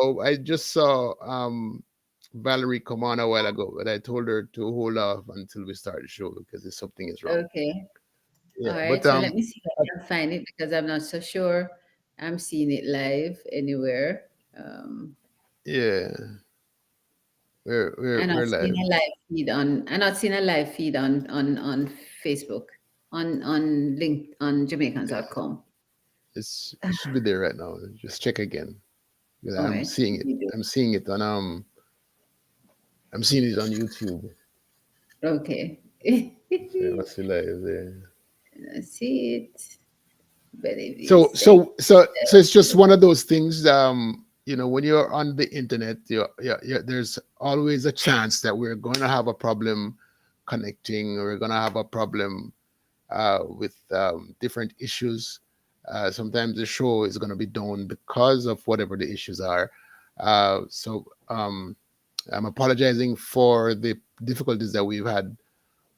So I just saw Valerie come on a while ago, but I told her to hold off until we start the show because if something is wrong. Okay. Yeah, All right. but So let me see if I can find it because I'm not so sure I'm seeing it live anywhere. Um, yeah, I'm not we're seeing live. a live feed on. I'm not seeing a live feed on Facebook on link on Jamaicans.com. It should be there right now. Just check again. Yeah, All right. We do. I'm seeing it on I'm seeing it on YouTube. Okay. So it must be live there. I see it. Believe you So say. so so so it's just one of those things. When you're on the internet, there's always a chance that we're going to have a problem connecting, or we're going to have a problem with different issues. Sometimes the show is going to be down because of whatever the issues are. So I'm apologizing for the difficulties that we've had,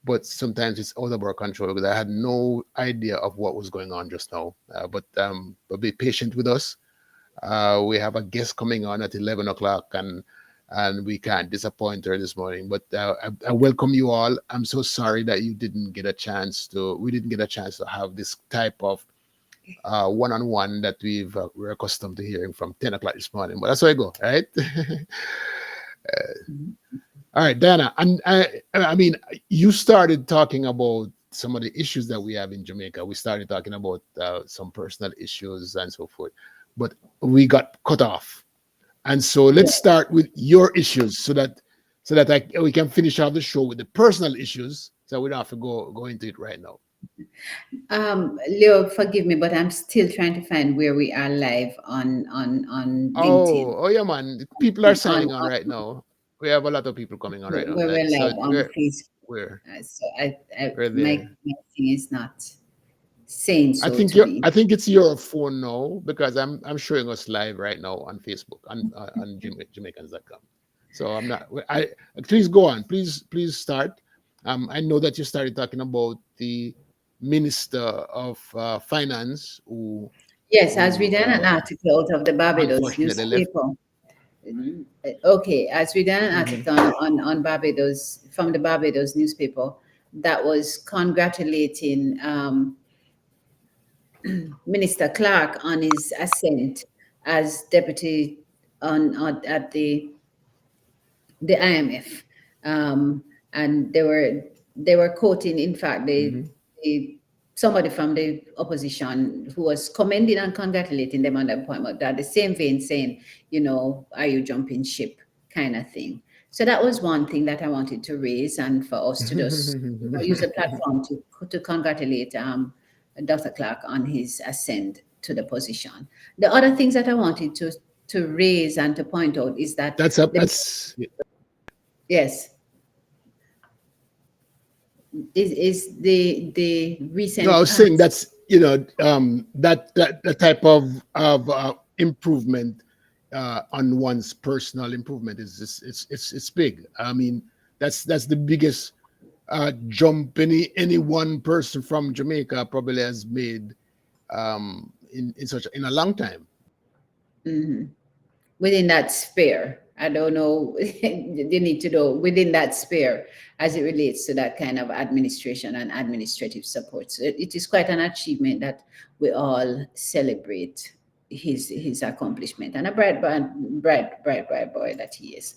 but sometimes it's out of our control because I had no idea of what was going on just now. But be patient with us. We have a guest coming on at 11 o'clock, and we can't disappoint her this morning. But I welcome you all. I'm so sorry that you didn't get a chance to. We didn't get a chance to have this type of one-on-one that we're accustomed to hearing from 10 o'clock this morning. But that's where I go, right? All right, Dana, and I mean, you started talking about some of the issues that we have in Jamaica. We started talking about some personal issues and so forth, but we got cut off. And so let's start with your issues, so that we can finish off the show with the personal issues, so we don't have to go into it right now. Leo, forgive me, but I'm still trying to find where we are live on LinkedIn. Oh yeah, man. People are signing on On right now. We have a lot of people coming on right now. where we're So live on Facebook. we're So I we're my, there. my thing is not saying so to me. I think it's your phone now, because I'm showing us live right now on Facebook on Jamaicans.com. So I'm not. I Please go on. Please start. I know that you started talking about the Minister of Finance Yes, as we who done an article out of the Barbados unfortunately left. newspaper. Okay, as we done an Hmm. article on Barbados from the Barbados newspaper that was congratulating Minister Clark on his ascent as deputy on at the IMF, and they were quoting, in fact, Hmm. the somebody from the opposition who was commending and congratulating them on the appointment. That the same vein, saying, are you jumping ship, kind of thing. So that was one thing that I wanted to raise, and for us to just use the platform to congratulate Dr. Clark on his ascent to the position. The other things that I wanted to raise and to point out is that That's up. the That's yes, is the No, I recent was saying pass. that's that type of improvement on one's personal improvement is just, it's big. I mean, that's the biggest jump any one person from Jamaica probably has made in a long time. Mhm. Within that sphere. I don't know. You need to know within that sphere as it relates to that kind of administration and administrative support. So it is quite an achievement that we all celebrate his accomplishment, and a bright boy that he is.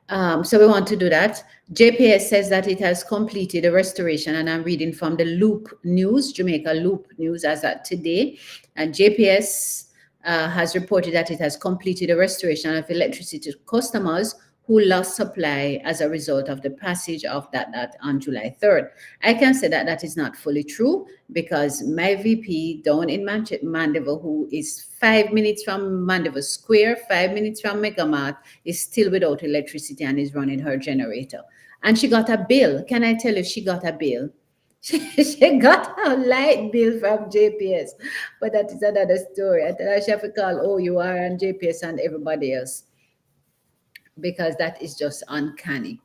So we want to do that. JPS says that it has completed a restoration, and I'm reading from the Loop News, Jamaica Loop News, as at today. And JPS has reported that it has completed a restoration of electricity to customers who lost supply as a result of the passage of that on July 3rd. I can say that that is not fully true because my VP down in Mandeville, who is 5 minutes from Mandeville Square, 5 minutes from Megamart, is still without electricity and is running her generator. And she got a bill. Can I tell you, she got a bill? She got a light bill from JPS, but that is another story. I tell her she have to call OUR and JPS and everybody else because that is just uncanny.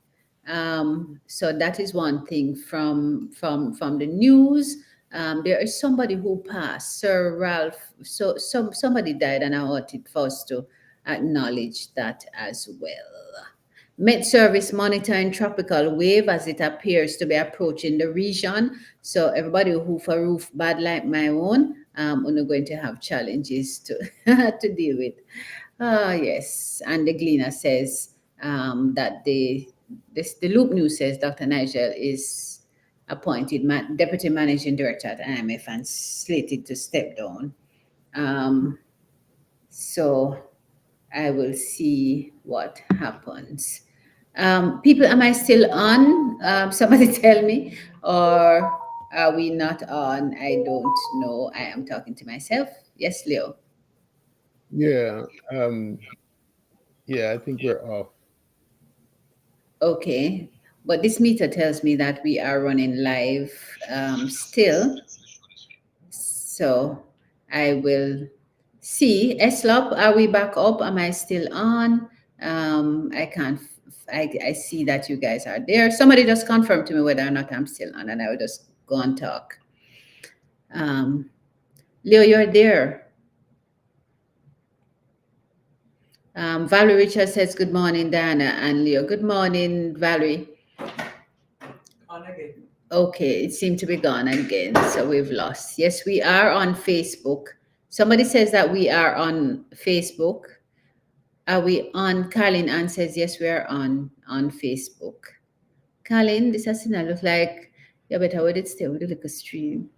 So that is one thing from the news. There is somebody who passed, Sir Ralph. So somebody died, and I wanted for us to acknowledge that as well. Met Service monitoring tropical wave as it appears to be approaching the region. So everybody who for roof bad like my own, we're going to have challenges to to deal with. Ah, yes. And the Gleaner says that the Loop News says Dr. Nigel is appointed deputy managing director at IMF and slated to step down. Um, so I will see what happens. People, am I still on? Somebody tell me, or are we not on? I don't know. I am talking to myself. Yes, Leo. Yeah. Yeah, I think we're off. Okay. But this meter tells me that we are running live still. So I will see. Eslop, are we back up? Am I still on? I can't. I see that you guys are there. Somebody just confirm to me whether or not I'm still on, and I will just go and talk. Um, Leo, you're there. Valerie Richard says, "Good morning, Diana and Leo." Good morning, Valerie. Okay, it seemed to be gone again, so we've lost. Yes, we are on Facebook. Somebody says that we are on Facebook. Are we on? Carlin Ann says, yes, we are on Facebook. Carlin, this has to look like you better would it stay with the little stream.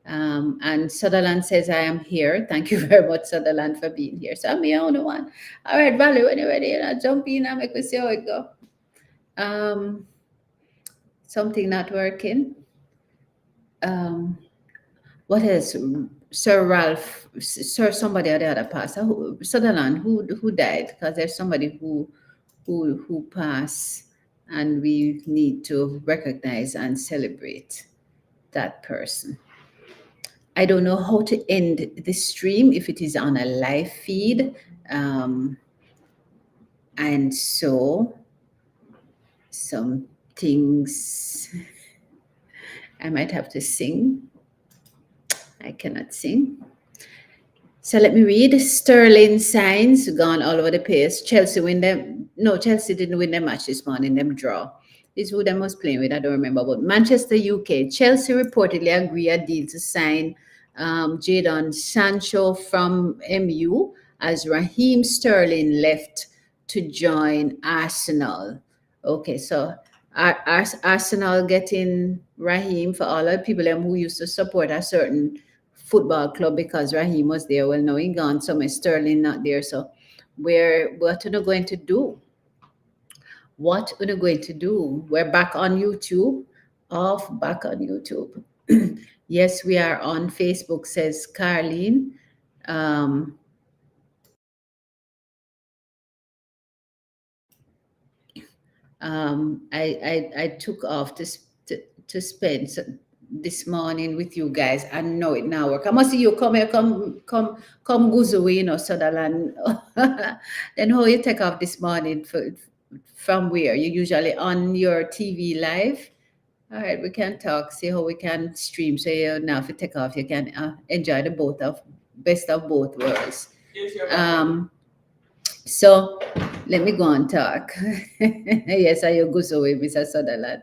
And Sutherland says, I am here. Thank you very much, Sutherland, for being here. So I'm the only one. All right, Valerie, when you're ready, jump in and make me see how it go. Something not working. What else? Sir Ralph, Sir somebody or the other passed. Sutherland, who died? Because there's somebody who passed, and we need to recognize and celebrate that person. I don't know how to end the stream if it is on a live feed, and so some things I might have to sing. I cannot sing. So let me read. Sterling signs gone all over the place. Chelsea win them. No, Chelsea didn't win their match this morning. Them draw. This is who them was playing with. I don't remember. But Manchester, UK. Chelsea reportedly agree a deal to sign Jadon Sancho from MU as Raheem Sterling left to join Arsenal. Okay, so Arsenal getting Raheem for all the people them who used to support a certain football club because Raheem was there. Well, now he gone, so my Sterling not there. So what are we going to do? What are we going to do? We're back on YouTube. Back on YouTube. Yes, we are on Facebook, says Carlene. I took off to spend this morning with you guys. I know it now work. I must see you come here, come guzu, Sutherland. Then how you take off this morning from where? You usually on your TV live? All right, we can talk, see how we can stream. So you now if you take off, you can enjoy the best of both worlds. So let me go and talk. Yes, I go so with Mr. Sutherland.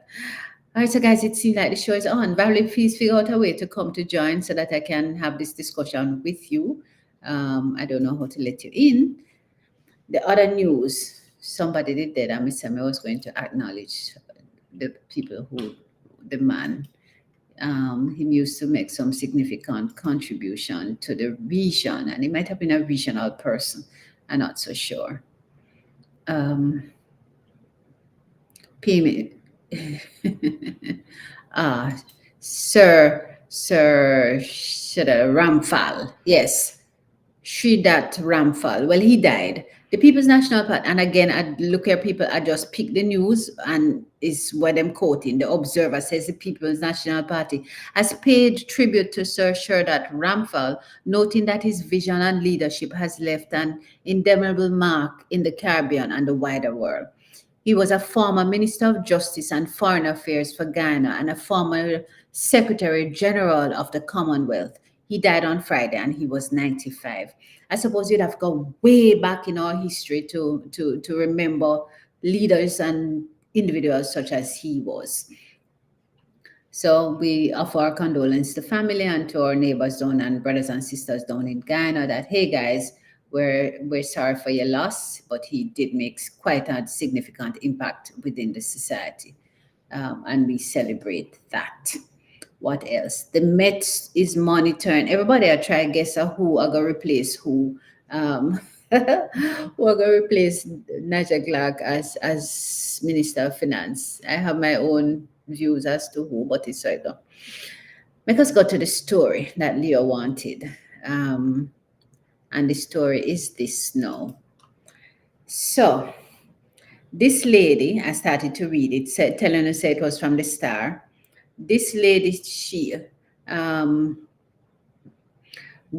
All right, so guys, it seems like the show is on. Valerie, please figure out a way to come to join so that I can have this discussion with you. I don't know how to let you in. The other news, somebody did that. I was going to acknowledge the people the man, he used to make some significant contribution to the region, and he might have been a regional person. I'm not so sure. Payment. Sir Ramphal. Yes, Sridat Ramphal. Well, he died. The People's National Party, and again, I look at people, I just pick the news and is what I'm quoting. The Observer says the People's National Party has paid tribute to Sir Sridat Ramphal, noting that his vision and leadership has left an indelible mark in the Caribbean and the wider world. He was a former Minister of Justice and Foreign Affairs for Ghana and a former Secretary General of the Commonwealth. He died on Friday and he was 95. I suppose you'd have to go way back in our history to remember leaders and individuals such as he was. So we offer our condolence to family and to our neighbors down and brothers and sisters down in Ghana that, hey guys, we're sorry for your loss, but he did make quite a significant impact within the society. And we celebrate that. What else? The Met is monitoring. Everybody I try guess who are gonna replace who. Who are gonna replace Nigel Clark as Minister of Finance. I have my own views as to who, but it's right now. Make us go to the story that Leo wanted. Um, and the story is this now. So this lady, I started to read it, said, telling her say it was from the Star. This lady, she um,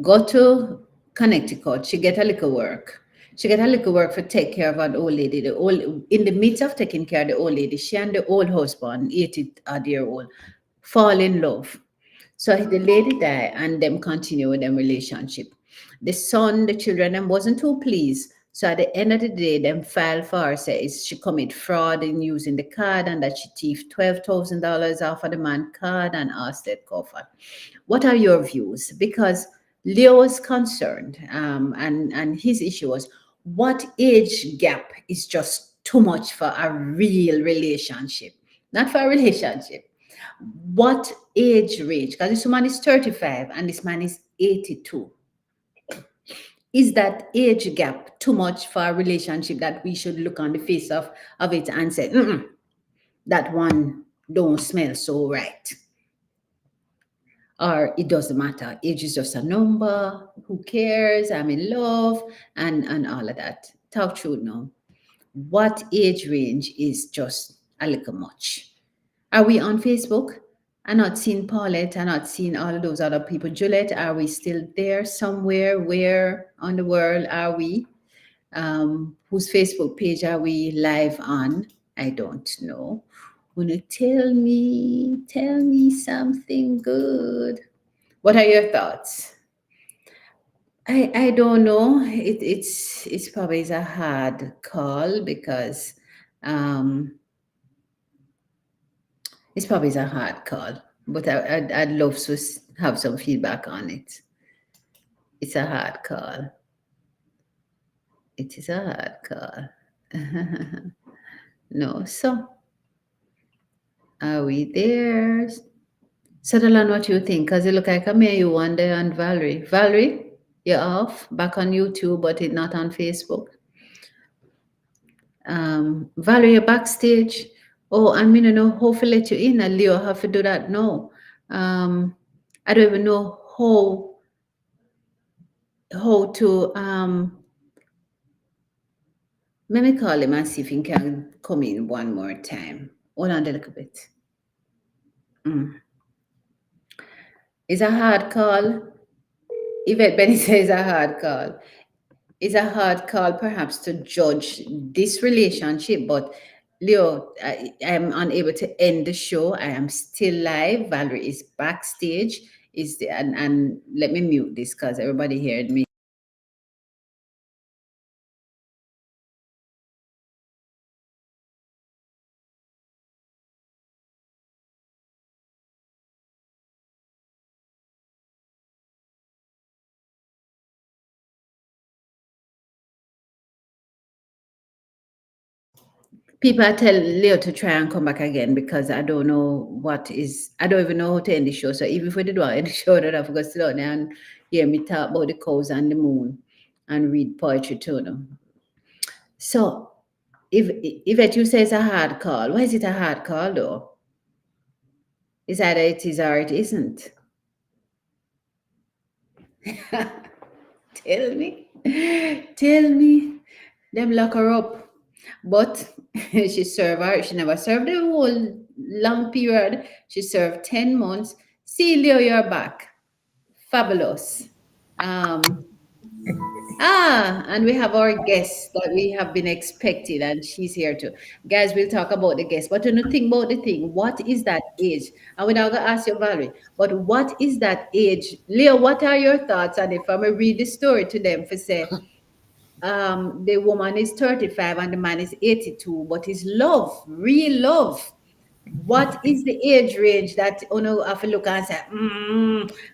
go to Connecticut. She get a little work. She get a little work for take care of an old lady. The old in the midst of taking care of the old lady, she and the old husband, 80 odd year old, fall in love. So the lady died and them continue with them relationship. The son, the children, them wasn't too pleased. So at the end of the day, them filed for her, says she commit fraud in using the card and that she thieved $12,000 off of the man card and asked that cover. What are your views? Because Leo is concerned, and his issue was what age gap is just too much for a real relationship, not for a relationship. What age range? Because this man is 35 and this man is 82. Is that age gap too much for a relationship that we should look on the face of it and say, mm-mm, that one don't smell so right? Or it doesn't matter. Age is just a number. Who cares? I'm in love and all of that. Talk true now. What age range is just a little much? Are we on Facebook? I'm not seeing Paulette. I'm not seeing all of those other people. Juliet, are we still there somewhere? Where on the world are we? Whose Facebook page are we live on? I don't know. Wanna tell me something good. What are your thoughts? I don't know. It's probably is a hard call because um, it's probably is a hard call. But I'd love to have some feedback on it. It's a hard call. It is a hard call. No, so are we there? Settle on what you think, because it look like I'm here, you one day, and Valerie. Valerie, you're off, back on YouTube, but it's not on Facebook. Valerie, you're backstage. Oh, and me no know how to let you in, and Leo have to do that now. I don't even know how to let me call him and see if he can come in one more time. Hold on a little bit. It's a hard call. Yvette Benny says a hard call. It's a hard call, perhaps, to judge this relationship, but Leo, I am unable to end the show. I am still live. Valerie is backstage. And let me mute this because everybody heard me. People, I tell Leo to try and come back again because I don't know I don't even know how to end the show. So even if we did want to end the show, I'd have to go sit down there and hear me talk about the cows and the moon and read poetry to them. So if it you say it's a hard call, why is it a hard call though? It's either it is or it isn't. Tell me, tell me, them lock her up. But she never served a whole long period. She served 10 months. See, Leo, you're back. Fabulous. Um, And we have our guest that we have been expecting, and she's here too. Guys, we'll talk about the guest, but when you think about the thing, what is that age? And we're not going to ask you, Valerie, but what is that age? Leo, what are your thoughts? And if I'm going to read the story to them, for say, the woman is 35 and the man is 82, but it's love, real love. What is the age range that you know have to look and say,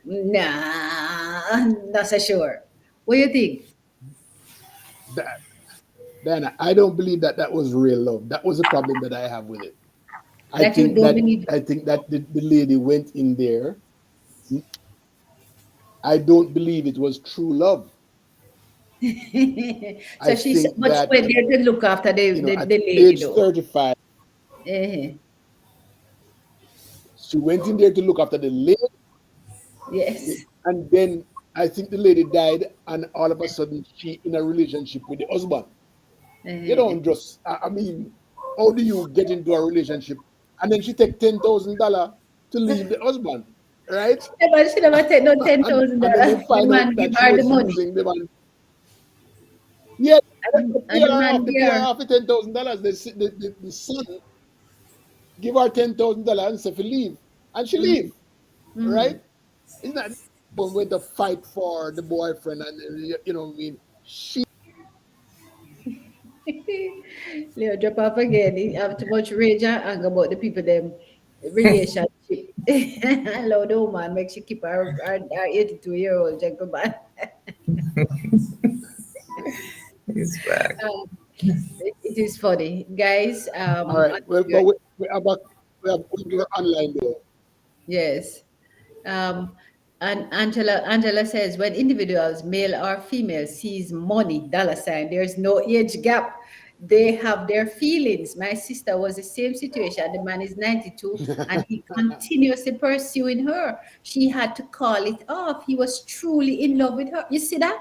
nah, not so sure. What do you think? That, Diana, I don't believe that that was real love. That was the problem that I have with it. That you don't believe? I think that the lady went in there. I don't believe it was true love. I So she's, think but she that, went there to look after you know, at the lady age though. 35, Eh, she went in there to look after the lady, yes. and then I think the lady died, and all of a sudden she in a relationship with the husband. You Eh. don't just, I mean, how do you get into a relationship and then she take $10,000 to leave the husband, right? Yeah, but she never take no ten and thousand and then they dollars. The find out man give that she her the was money, using the man. Yeah, and the man they give pay her her. off the $10,000. The son give her $10,000 and say to leave, and she Mm-hmm. leave, Mm-hmm. right? Isn't that when to fight for the boyfriend and you know what I mean? She Leo drop off again. He have too much rage and anger about the people them relationship. Hello, the woman makes she keep our 82-year-old gentleman. He's back. It is funny, guys. all right. Well, but we have we're online there. Yes. Um, and Angela says when individuals, male or female, sees money, dollar sign, there's no age gap. They have their feelings. My sister was the same situation. The man is 92 and he continuously pursuing her. She had to call it off. He was truly in love with her. You see that?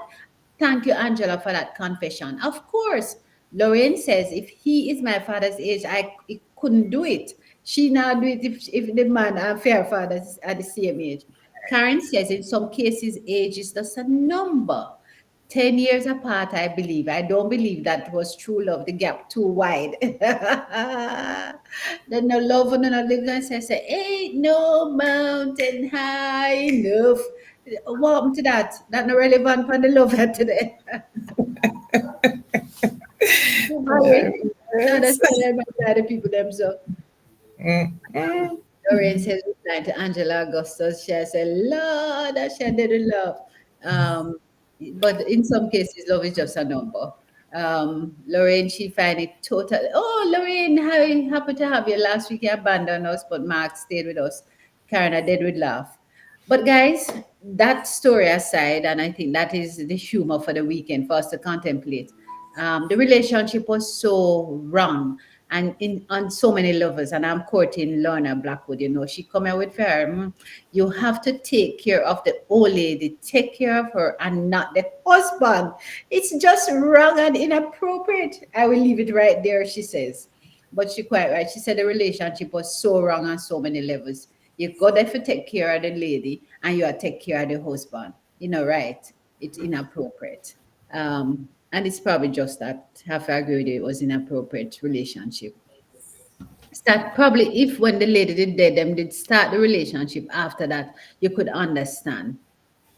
Thank you, Angela, for that confession. Of course, Lorraine says, if he is my father's age, I couldn't do it. She now do it if the man and fair fathers are the same age. Karen says, in some cases, age is just a number. 10 years apart, I believe. I don't believe that was true love. The gap too wide. Then no love and no living says, ain't no mountain high enough. What happened to that? That not relevant for the love today. Sorry. No, that's Yes. the people themselves. Mm, mm. Lorraine says, replying to Angela Augustus, she has said, Lord, that she did love. Um, but in some cases, love is just a number. Lorraine, she find it total. Oh, Lorraine, happy to have you. Last week you abandoned us, but Mark stayed with us. Karen, I did with laugh. But guys, that story aside, and I think that is the humor for the weekend for us to contemplate. The relationship was so wrong and in on so many levels. And I'm courting Lorna Blackwood, you know, she come out with her. You have to take care of the old lady, take care of her, and not the husband. It's just wrong and inappropriate. I will leave it right there, she says. But she quite right. She said the relationship was so wrong on so many levels. You got there to take care of the lady and you are take care of the husband. You know, right? It's inappropriate. And it's probably just that. Have to agree with you, it was inappropriate relationship. Start probably if when the lady did dead, them did start the relationship after that, you could understand,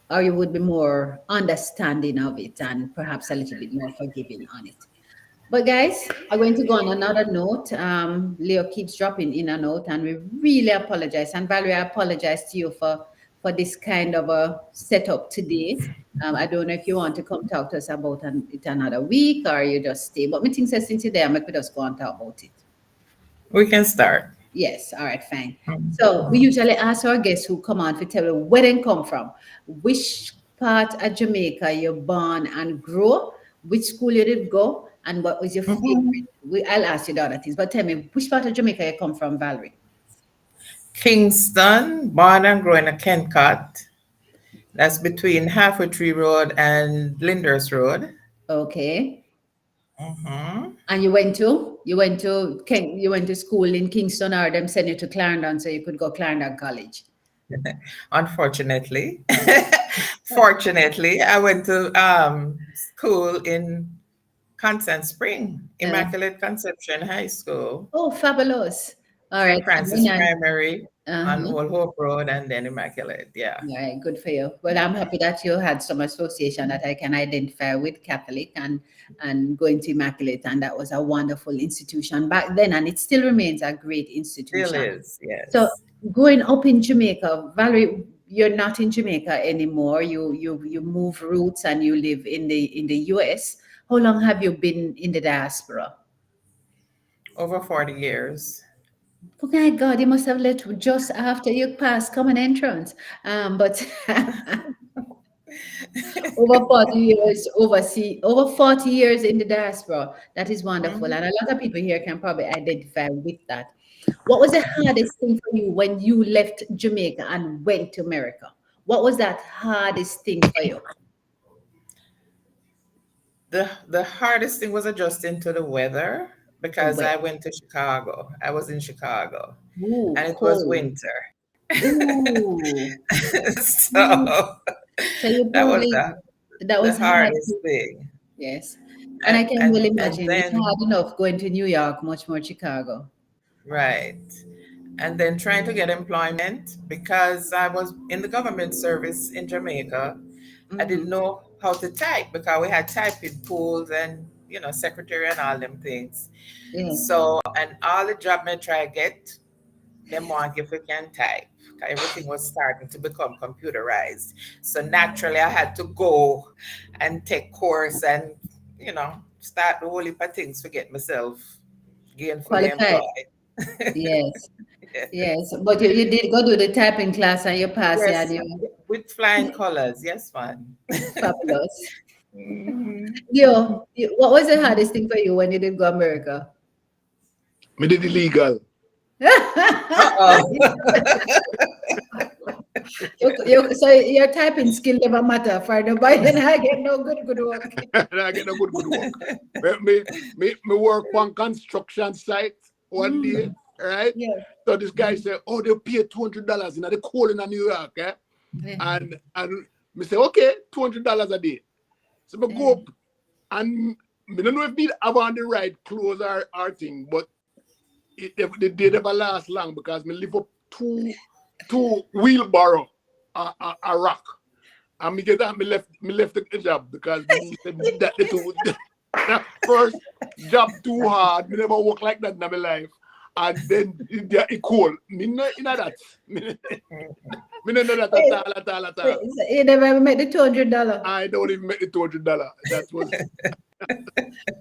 or you would be more understanding of it and perhaps a little bit more forgiving on it. But guys, I'm going to go on another note. Leo keeps dropping in and out, and we really apologize. And Valerie, I apologize to you for this kind of a setup today. I don't know if you want to come talk to us about it another week or you just stay. But me think says since today, I'm going to just go and talk about it. We can start. Yes, all right, fine. So we Mhm. usually ask our guests who come on to tell you where they come from, which part of Jamaica you're born and grow, which school you did go, and what was your favorite. Mhm. I'll ask you the other things, but tell me, which part of Jamaica you come from, Valerie? Kingston, born and grown in Kentcott. That's between Halfway Tree Road and Linders Road. Okay. Hmm. And you went to school in Kingston or them send you to Clarendon so you could go Clarendon College. Unfortunately. Fortunately, I went to school in Constant Spring, Uh, Immaculate Conception High School, oh, fabulous. All right. St. Francis Then Primary on uh-huh. Old Hope Road, and then Immaculate. Yeah, All right, good for you. Well, I'm happy that you had some association that I can identify with Catholic and going to Immaculate, and that was a wonderful institution back then, and it still remains a great still institution. is. So, Yes. growing up in Jamaica, Valerie, you're not in Jamaica anymore. You move roots and you live in the US. How long have you been in the diaspora? Over 40 years. Oh my God, you must have left just after you passed common entrance. But over 40 years overseas, over 40 years in the diaspora. That is wonderful. And Mhm. a lot of people here can probably identify with that. What was the hardest thing for you when you left Jamaica and went to America? What was that hardest thing for you? The hardest thing was adjusting to the weather The because wet. I went to Chicago. I was in Chicago Ooh, and it was cold. winter. Ooh. Ooh. So So you that was probably, that the was hard. hardest thing. Yes. And I And can well and and imagine it's then hard enough going to New York, much more Chicago. right. And then trying to get employment because I was in the government service in Jamaica. I didn't Mm-hmm. know how to type because we had typing pools and secretary and all them things. Yes. So and all the job me try get them want if we can type. 'Cause everything was starting to become computerized. So naturally I had to go and take course and start the whole heap of things to get myself gainfully Qualified. employed. Yes. Yes. But you did go to the typing class and you passed it and Yes, you with flying colors. Yes, man. fabulous. Mhm. What was the hardest thing for you when you did go America? Me did illegal. Uh-oh. So your typing skill never matter for nobody and I get no good work. And I get a good work. Me work on construction site one day, Mm, right? yeah. So this guy Mhm. said, "Oh, they'll pay $200 in the cold in New York, eh?" Yeah. And me say, "Okay, $200 a day." So me go Yeah. up and me don't know if me have on the right clothes or thing, but the day never last long because me live up two wheelbarrow a rock. And me get that me left the job because me said that the two first job too hard. Me never work like that in my life. And then it cold. Me not in that. Me not know that at all, at all, at all. So you never met the $200. I don't even make the $200. That was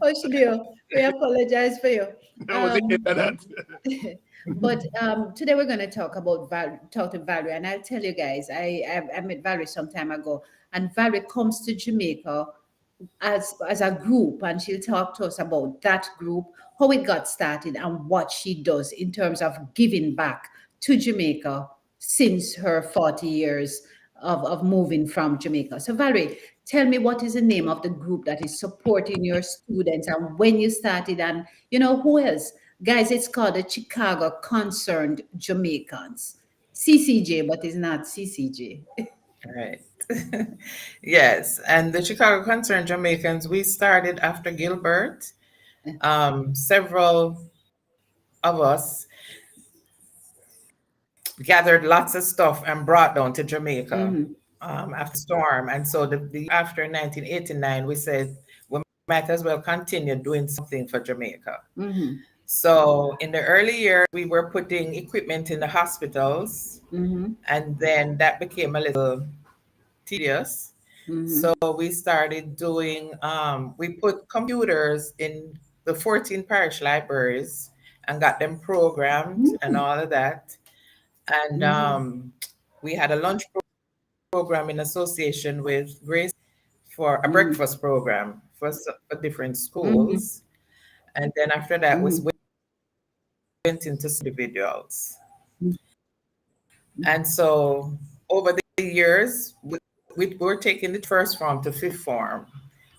Oh, Shadio, we apologize for you. that was the end of that. But today we're going to talk about talk to Valerie, and I'll tell you guys, I met Valerie some time ago, and Valerie comes to Jamaica as a group, and she'll talk to us about that group, how it got started, and what she does in terms of giving back to Jamaica since her 40 years of moving from Jamaica. So Valerie, tell me what is the name of the group that is supporting your students and when you started and who else? Guys, it's called the Chicago Concerned Jamaicans. CCJ, but it's not CCJ. Right. Yes. And the Chicago Concerned Jamaicans, we started after Gilbert. Several of us gathered lots of stuff and brought down to Jamaica Mm-hmm. after the storm. And so the after 1989, we said we might as well continue doing something for Jamaica. Mm-hmm. So in the early years, we were putting equipment in the hospitals, Mm-hmm. and then that became a little tedious. Mm-hmm. So we started doing, we put computers in the 14 parish libraries and got them programmed and Mm-hmm. all of that. And Mm-hmm. we had a lunch program in association with Grace for a Mm-hmm. breakfast program for different Mm-hmm. schools. And then after that, we Mm-hmm. went into individuals. And so over the years, we were taking the first form to fifth form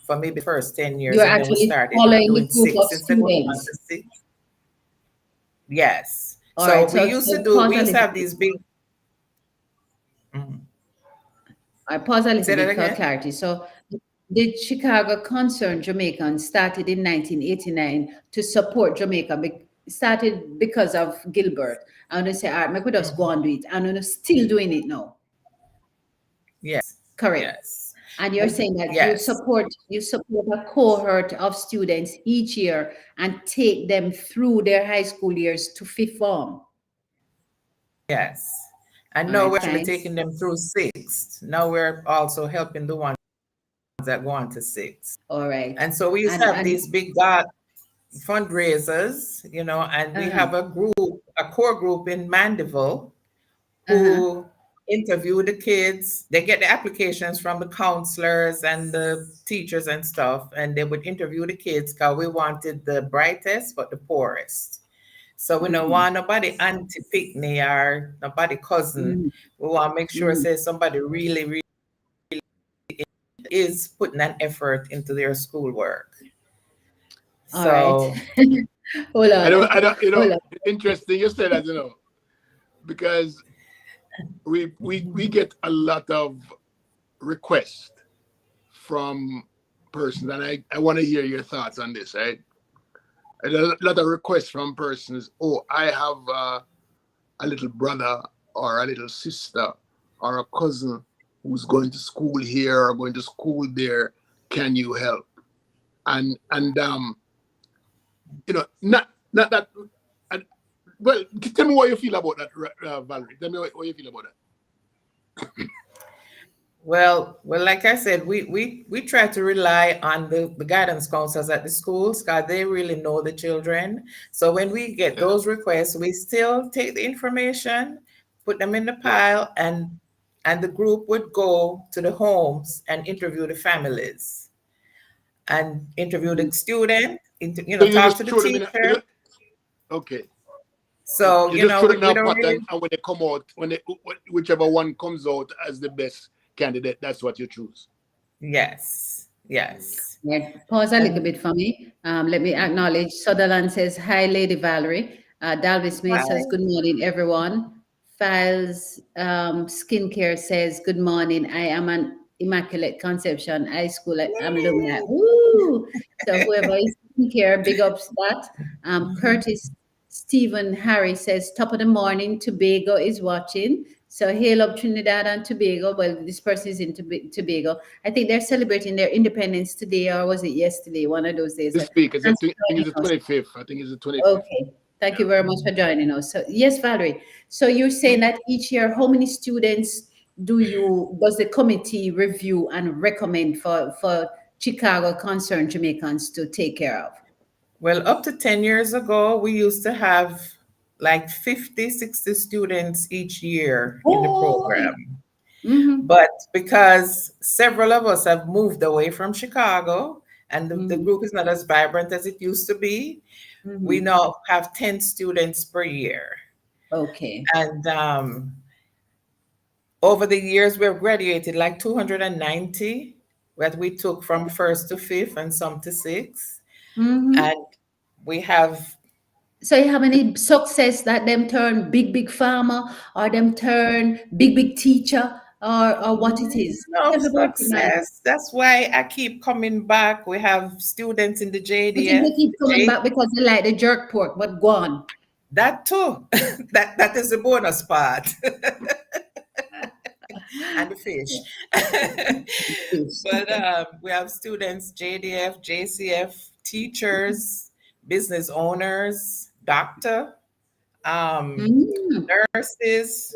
for maybe the first 10 years. You're And then we actually started following the doing group of six instead of going on to students. six. Yes. All right. So So, we so used to taught a have little these big, I pause a little Say that bit for again. clarity. So the Chicago Concerned Jamaicans started in 1989 to support Jamaica. Started because of Gilbert. And they say, all right, make we just go Mhm. and do it. And we're still doing it now. Yes, Correct. yes, And you're and saying that yes, you support a cohort of students each year and take them through their high school years to fifth form. yes. And All now right, we're actually fine. taking them through sixth. Now we're also helping the ones that go on to sixth. All right. And so we used to have And these big fundraisers, and we uh-huh, have a core group in Mandeville uh-huh. who interview the kids. They get the applications from the counselors and the teachers and stuff, and they would interview the kids because we wanted the brightest but the poorest. So we don't Mm-hmm, want nobody auntie pick me or nobody cousin. mm-hmm, We want to make sure mm-hmm. say somebody really, really is putting an effort into their schoolwork. All right. So Hold I on. don't, I don't, Hold on. interesting you said that, because we get a lot of requests from persons, and I want to hear your thoughts on this, right? A lot of requests from persons. Oh, I have a little brother or a little sister or a cousin who's going to school here or going to school there. Can you help? And not that. And, well, tell me what you feel about that, Valerie. Tell me what you feel about well, like I said, we try to rely on the guidance counselors at the schools because they really know the children. So when we get that. those requests, we still take the information, put them in the Yeah, pile, and the group would go to the homes and interview the families and interview Mhm. the student, so you talk just to the throw them in. teacher. Okay. So You just throw them in we a don't pot, really. and when they come out, whichever one comes out as the best candidate, that's what you choose. Yes, yes. Right. Pause a little And bit for me. Let me acknowledge. Sutherland says, "Hi, Lady Valerie." Dalvis May says, hi. "Good morning, everyone." Files Skincare says, "Good morning. I am an Immaculate Conception High School alumni." Yay. Woo! So whoever is skincare, big ups that. Curtis Stephen Harry says, "Top of the morning. Tobago is watching." So hail up Trinidad and Tobago. Well, this person is in Tobago. I think they're celebrating their independence today, or was it yesterday? One of those days. This week is, I Thanks think for it's joining the us. 25th. I think it's the 25th. Okay. Thank you very much for joining us. So, yes, Valerie. So you're saying that each year, how many students does the committee review and recommend for Chicago concerned Jamaicans to take care of? Well, up to 10 years ago, we used to have like 50, 60 students each year in the Oh, program. mm-hmm, But because several of us have moved away from Chicago and the mm-hmm, group is not as vibrant as it used to be, we mm-hmm. now have 10 students per year. Okay. And over the years, we've graduated like 290 that we took from first to fifth and some to sixth. Mm-hmm. And we have. So you have any success that them turn big farmer or them turn big teacher or what it is? No Tell me about it, man. success. That's why I keep coming back. We have students in the You think JDF. they keep coming back because they like the jerk pork, but go on. That too. That is the bonus part. And the fish. Yes. But we have students, JDF, JCF, teachers, business owners, doctor, um, Mm, nurses,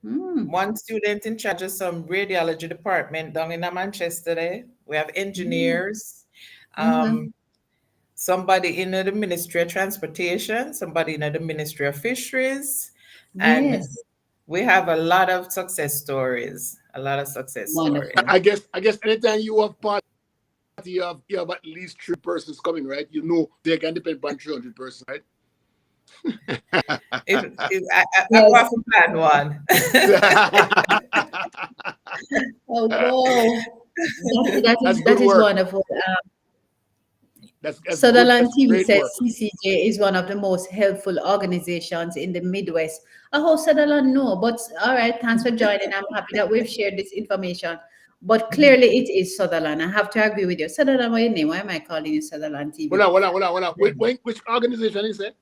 mm, one student in charge of some radiology department down in Manchester there. We have mm, engineers, mhm. um, somebody in the Ministry of Transportation, somebody in the Ministry of Fisheries, and Yes, we have a lot of success stories. A lot of success stories. wonderful. I guess anytime you have party, you have at least 3 persons coming, right? They can depend upon 300 persons, right? If I go Yes. off and plan one. Oh, wow. That's That good is work. wonderful. That's good. Sutherland That's TV great says work. CCJ is one of the most helpful organizations in the Midwest. I hope Sutherland know, but all right, thanks for joining. I'm happy that we've shared this information But clearly it is Sutherland. I have to agree with you. Sutherland, what your name? Why am I calling you Sutherland Hold TV? on, hold on, hold on, hold on. Which organization is it?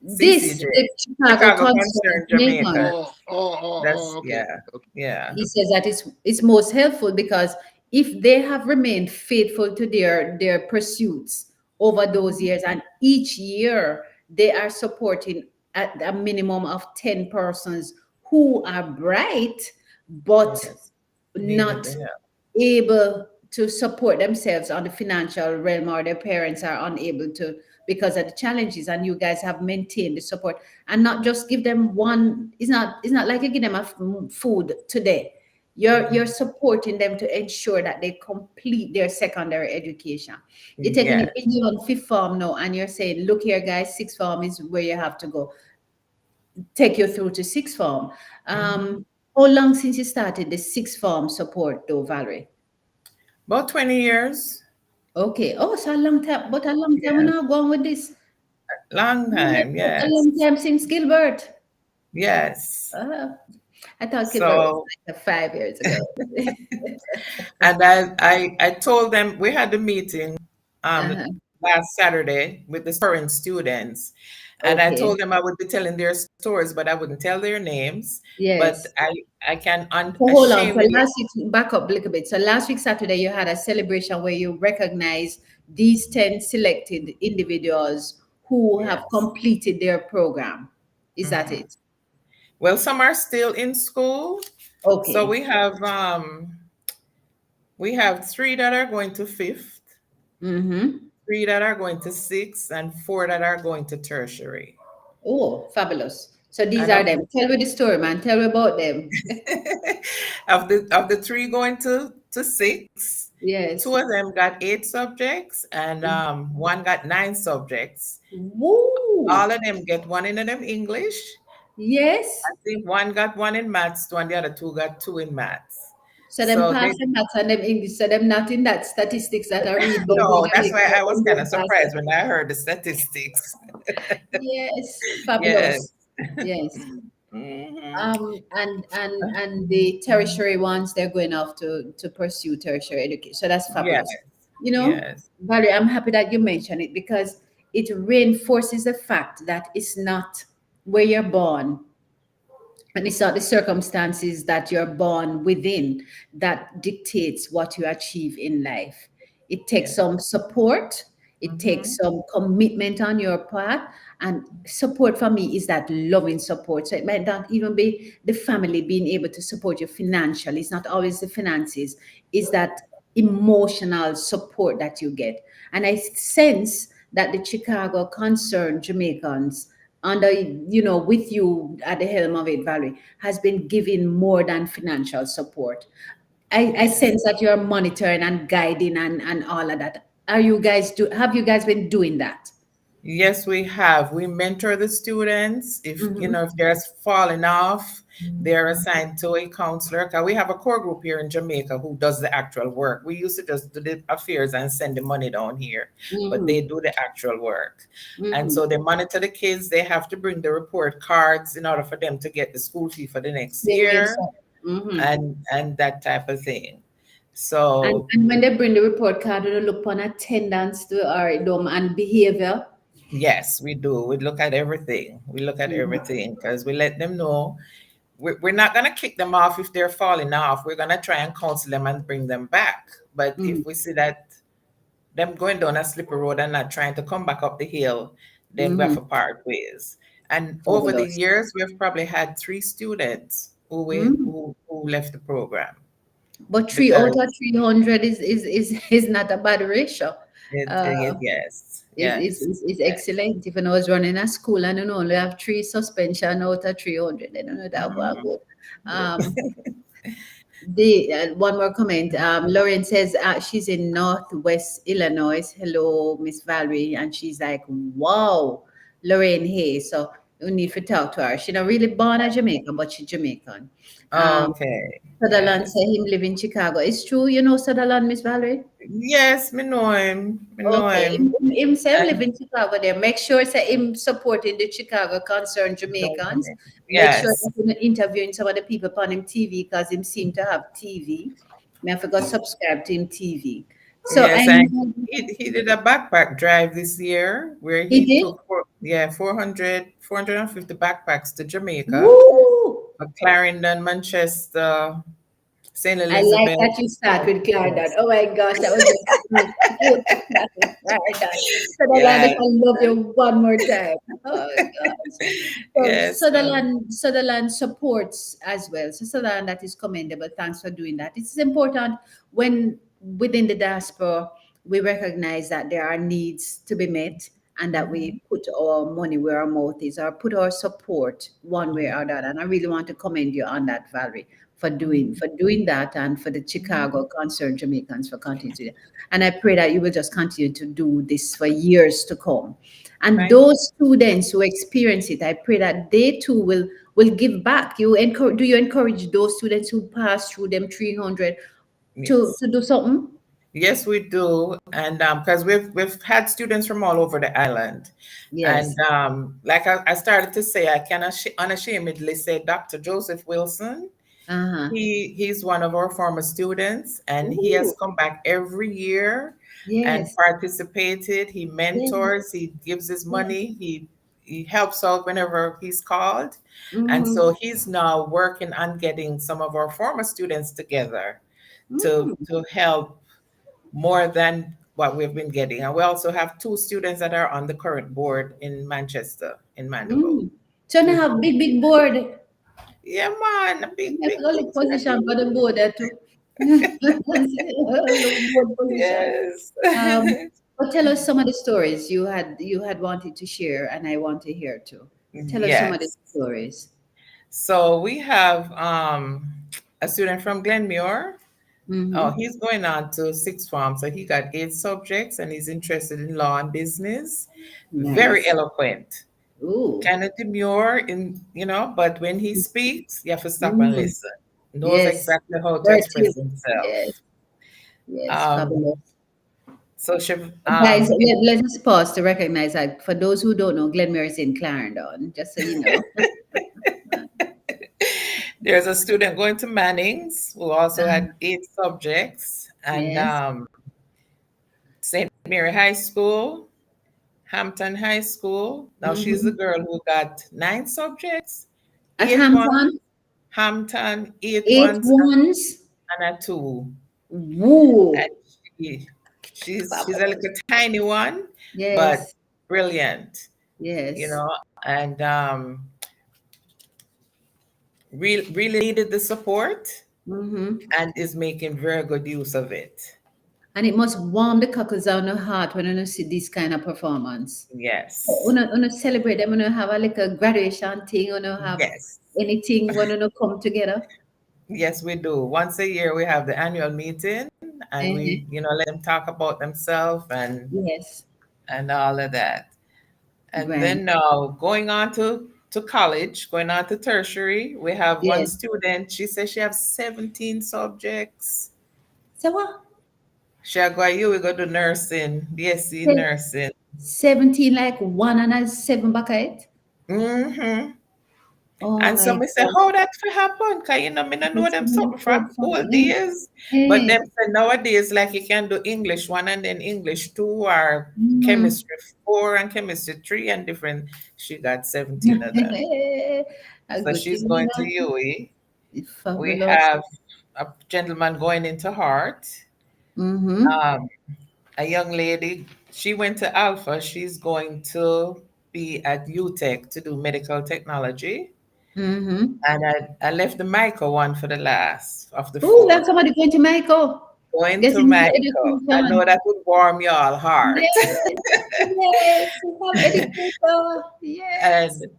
This, CCJ, the Chicago Chicago Concern Concern Jamaican. Jamaica. Oh, That's okay, yeah, okay, okay. yeah, He says that it's most helpful because if they have remained faithful to their pursuits over those years, and each year they are supporting at a minimum of 10 persons who are bright but yes. Needed not the help. able to support themselves on the financial realm, or their parents are unable to because of the challenges, and you guys have maintained the support and not just give them one. It's not like you give them a food today. You're supporting them to ensure that they complete their secondary education. You're taking Yes. it beyond fifth form now, and you're saying, look here guys, sixth form is where you have to go, take you through to sixth form. Mhm. How long since you started the sixth form support though, Valerie? About 20 years. Okay. Oh, so a long time, but a long time we're Yes. not going with this. Long time. A Yes. long time since Gilbert. Yes. Uh, I thought Gilbert was So, like 5 years ago. and I told them we had the meeting um Uh-huh. last Saturday with the current students, and I Okay. told them I would be telling their stories, but I wouldn't tell their names. But Yes. I can So hold on. So unashamedly, last week, back up a little bit. So last week, Saturday, you had a celebration where you recognize these 10 selected individuals who have yes. completed their program. Is that Mhm. it? Well, some are still in school. So Okay. we have three that are going to fifth, Mm-hmm. three that are going to sixth, and four that are going to tertiary. Oh, fabulous. So these And are them. Tell me the story, man. Tell me about them. of the three going to six, two Yes. of them got 8 subjects, and one got 9 subjects. Woo! All of them get one in them English. I Yes. think one got one in maths, and the other two got two in maths. So them So pass they the maths and them English. So them not in that statistics that I read about in no, that's Jamaica, why but I was them kind of don't pass surprised it. when I heard the statistics. Yes, Yes. fabulous. Yes. Mhm. And the tertiary ones, they're going off to pursue tertiary education. So that's Yes. fabulous. You know, Yes. Valerie, I'm happy that you mentioned it because it reinforces the fact that it's not where you're born, and it's not the circumstances that you're born within that dictates what you achieve in life. It takes Yes. some support, it takes Hmm. some commitment on your part. And support for me is that loving support. So it might not even be the family being able to support you financially. It's not always the finances, it's that emotional support that you get. And I sense that the Chicago concerned Jamaicans under, with you at the helm of it, Valerie, has been giving more than financial support. I Yes. sense that you're monitoring and guiding and all of that. Have you guys been doing that? Yes, we have. We mentor the students. If Mm-hmm. if they're falling off, they're assigned to a counselor. 'Cause we have a core group here in Jamaica who does the actual work. We used to just do the affairs and send the money down here, but they Mm-hmm. do the actual work. And Mm-hmm. so they monitor the kids. They have to bring the report cards in order for them to get the school fee for the next They will. year, Mm-hmm. and that type of thing. And, So and when they bring the report card, they look upon attendance to our dom and behavior. yes, we do. We look at everything. We look at Mm-hmm. everything because we let them know we're not going to kick them off if they're falling off. We're going to try and counsel them and bring them back. But Mm-hmm. if we see that them going down a slippery road and not trying to come back up the hill, then we have Mm-hmm. to part ways. And over the Fabulous. years, we've probably had 3 students Mm-hmm. who left the program But three out because of 300 is not a bad ratio. Uh, yes, is, yes, is, is yes. excellent. If I was running a school and you only have three suspension out of 300, then you know that go Mhm. good. Um, the one more comment. Lauren says she's in Northwest Illinois. Hello, Miss Valerie, and she's like, "Wow, Lorraine Hay." So you need to talk to her. She's not really born a Jamaican, but she's Jamaican. Um, Okay, Sutherland yes. said him live in Chicago. It's true, Sutherland, Miss Valerie. Yes, me know him. Me know Okay, him. himself live And in Chicago there. Make sure say him supporting the Chicago concerned Jamaicans. Make sure yes, that him interviewing some of the people on him TV because him seem to have TV. Me I forgot subscribe to him TV. So Yes, I and know he did a backpack drive this year where he he did. took 450 backpacks to Jamaica, Woo! Clarendon, Manchester, St. I like Elizabeth. that you start with Clarendon. Yes. Oh my gosh, that was just good to start with Clarendon. Sutherland, if Yes. I love you one more time. Oh my gosh. So Yes. Sutherland supports as well. So Sutherland, that is commendable. Thanks for doing that. It is important when within the diaspora we recognize that there are needs to be met and that Mhm. we put our money where our mouth is or put our support one way or the other. And I really want to commend you on that, Valerie, Mhm. for doing that and for the Chicago concerned Jamaicans for continuing to do that. And I pray that you will just continue to do this for years to come. And Thank those students who experience it, I pray that they too will give back. You encourage, do you encourage those students who pass through them 300 you. Yes. to do something? Yes, we do, and because we've had students from all over the island, and Yes. like I started to say, I can unashamedly say Dr. Joseph Wilson. Uh-huh. He's one of our former students, and he has Ooh, come back every year and yes. participated. He Yes. mentors, he gives his Yes. money, he helps out whenever he's called. And Mm-hmm. so he's now working on getting some of our former students together Mm, to help more than what we've been getting. And we also have two students that are on the current board in Manchester, in Mandeville. mm. So now Two have big board. Yeah, man, You big have a things are position for the doing. board there too. Board position. Yes. But tell us some of the stories you had wanted to share, and I want to hear too. Tell us some of the Yes. stories. So we have a student from Glenmuir. Oh, Mm-hmm. he's going on to sixth form. So he got 8 subjects and he's interested in law and business. Very Nice. eloquent. Ooh. Kind of demure but when he speaks, you have to stop and Mm. listen. Knows Yes. exactly how to express Virtue. himself. Yes. Yes. Um, Fabulous. so she, Guys, in let us pause to recognize that for those who don't know, Glenmere is in Clarendon, just so you know. There's a student going to Manning's who also Uh, had 8 subjects, and yes. St. Mary High School, Hampton High School. Now she's the Mm-hmm. girl who got 9 subjects, At eight ones, Hampton, Hampton, eight eight ones, ones. and a two. And Woo. she, she's a Fabulous. little tiny one, but Yes. brilliant, you Yes. know, and really needed the support Mm-hmm. and is making very good use of it. And it must warm the cockles down the heart when you see this kind of performance. Yes. When you celebrate them, when you have a like a graduation thing, when you have Yes. anything, when you come together. Yes, we do. Once a year, we have the annual meeting, and we, Eh, let them talk about themselves yes. and all of that. And Right. then now going on to college, going on to tertiary, we have one Yes. student. She says she has 17 subjects. So what? She go, you we go to nursing, BSc Se- nursing. 17 like one and a seven back at it? Mm-hmm. Oh And so my me say, God. how that for happen? Cause me not know It's them not something good from for old me. days. But Eh, them say nowadays, like you can do English 1 and then English 2 or mm. chemistry 4 and chemistry 3 and different. She got 17 of them. A So good she's thing you going to know. UE. We Fabulous. have a gentleman going into Hart. Mm-hmm. Um, a young lady, she went to Alpha. She's going to be at UTech to do medical technology. Mm-hmm. And I left the Michael one for the last of the Oh, that's 4. somebody going to Michael. Going to Getting into Michael. I know education. that would warm y'all heart. Yes. Yes. We have educator. Yes. And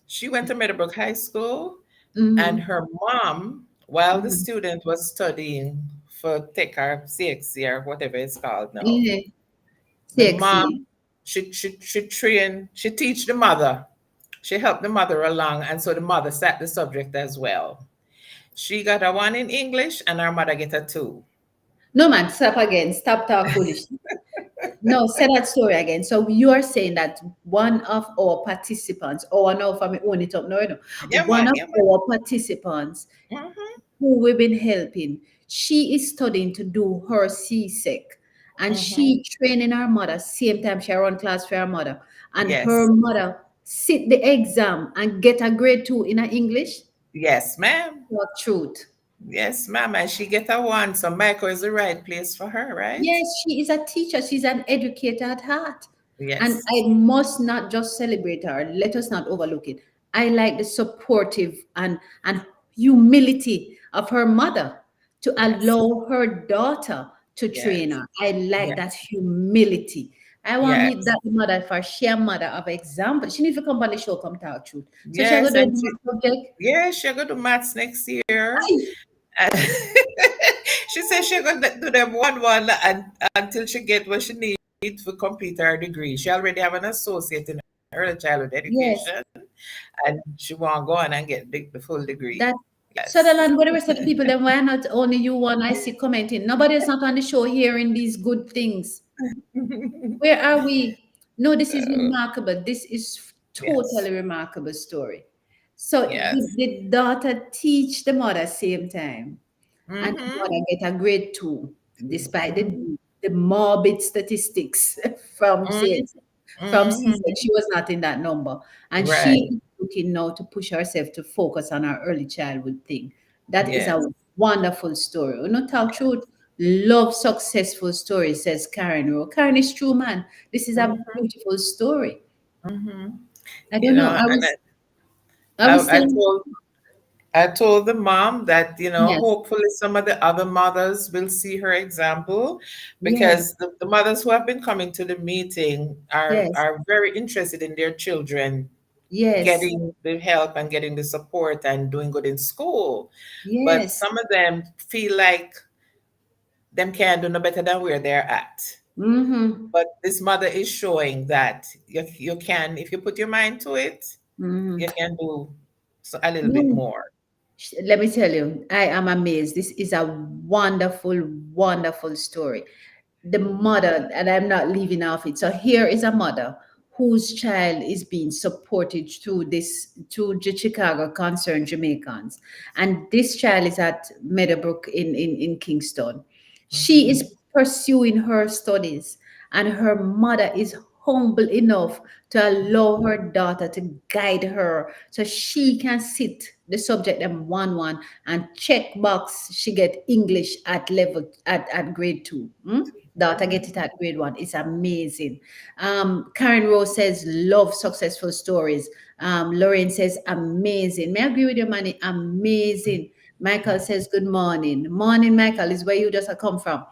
she went to Meadowbrook High School, and Mm-hmm. her mom, while the Mm-hmm. student was studying for Tech or CXC or whatever it's called now, Yeah. the Sexy. mom, she teach the mother. She helped the mother along, and so the mother sat the subject as well. She got a 1 in English, and her mother get a 2. No man, stop again. Stop talk foolish. No, say that story again. So you are saying that one of our participants, oh no, for me own it up, no, no. Yeah, One man, of yeah, man. our participants Mhm. who we've been helping, She is studying to do her CSEC, and Mm-hmm. she training her mother. Same time she run class for her mother, and her Yes. mother sit the exam and get a grade 2 in her English. Yes, ma'am. What truth? Yes, ma'am. And she get a one. So Michael is the right place for her, right? Yes, she is a teacher. She's an educator at heart. And Yes. I must not just celebrate her. Let us not overlook it. I like the supportive and humility of her mother to Yes. allow her daughter to train Yes. her. I like that Yes. humility. I want to meet Yes. that mother for share mother of example. She needs to come on the show, come tell truth. So she'll go Yes. do And the she, subject. yeah, she'll go to maths next year. Aye. And she says she'll go do them one and until she get what she needs to complete her degree. She already have an associate in early childhood education, Yes. and she want to go on and get the full degree. That Yes. Sutherland, what the rest of the people, then why not only you one I see commenting? Nobody is not on the show hearing these good things. Where are we? No, this is remarkable. This is Yes. totally remarkable story. So Yes. the daughter teach the mother same time, and the Mm-hmm. mother get a grade 2, despite Mm-hmm. the morbid statistics from Mm-hmm. CSEC. She was not in that number. And she Right. is looking now to push herself to focus on her early childhood thing. That is a Yes. wonderful story. You know, tell truth, love successful story, says Karen Rowe. Karen is true, man. This is a Mm-hmm. beautiful story. Mm-hmm. I You don't know. know, and I was saying, I told the mom that, yes, hopefully some of the other mothers will see her example yes, because the mothers who have been coming to the meeting yes, are very interested in their children yes, getting the help and getting the support and doing good in school. But yes. some of them feel like them can't do no better than where they're at. Mm-hmm. But this mother is showing that you can, if you put your mind to it, Mm-hmm. you can do a little bit No, more. let me tell you, I am amazed. This is a wonderful, wonderful story. The mother, and I'm not leaving off it. So here is a mother whose child is being supported through through the Chicago Concerned Jamaicans. And this child is at Meadowbrook in Kingston. She Mhm. is pursuing her studies, and her mother is humble enough to allow her daughter to guide her so she can sit the subject them one and check box she get English at level at grade 2. Daughter get it at grade 1. It's amazing. Karen Rose says love successful stories. Lauren says amazing. May I agree with your money? Amazing. Michael says good morning. Morning, Michael, is where you just come from.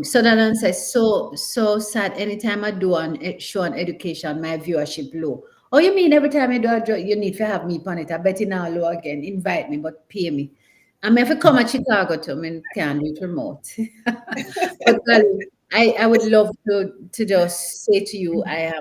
Sutherland says, so sad. Anytime I do show on education, my viewership low. Oh, you mean every time I do a job, you need to have me on it? I bet it now low again. Invite me, but pay me. I mean, if you come to Chicago too, I mean, can do it remote. But well, I would love to just say to you, I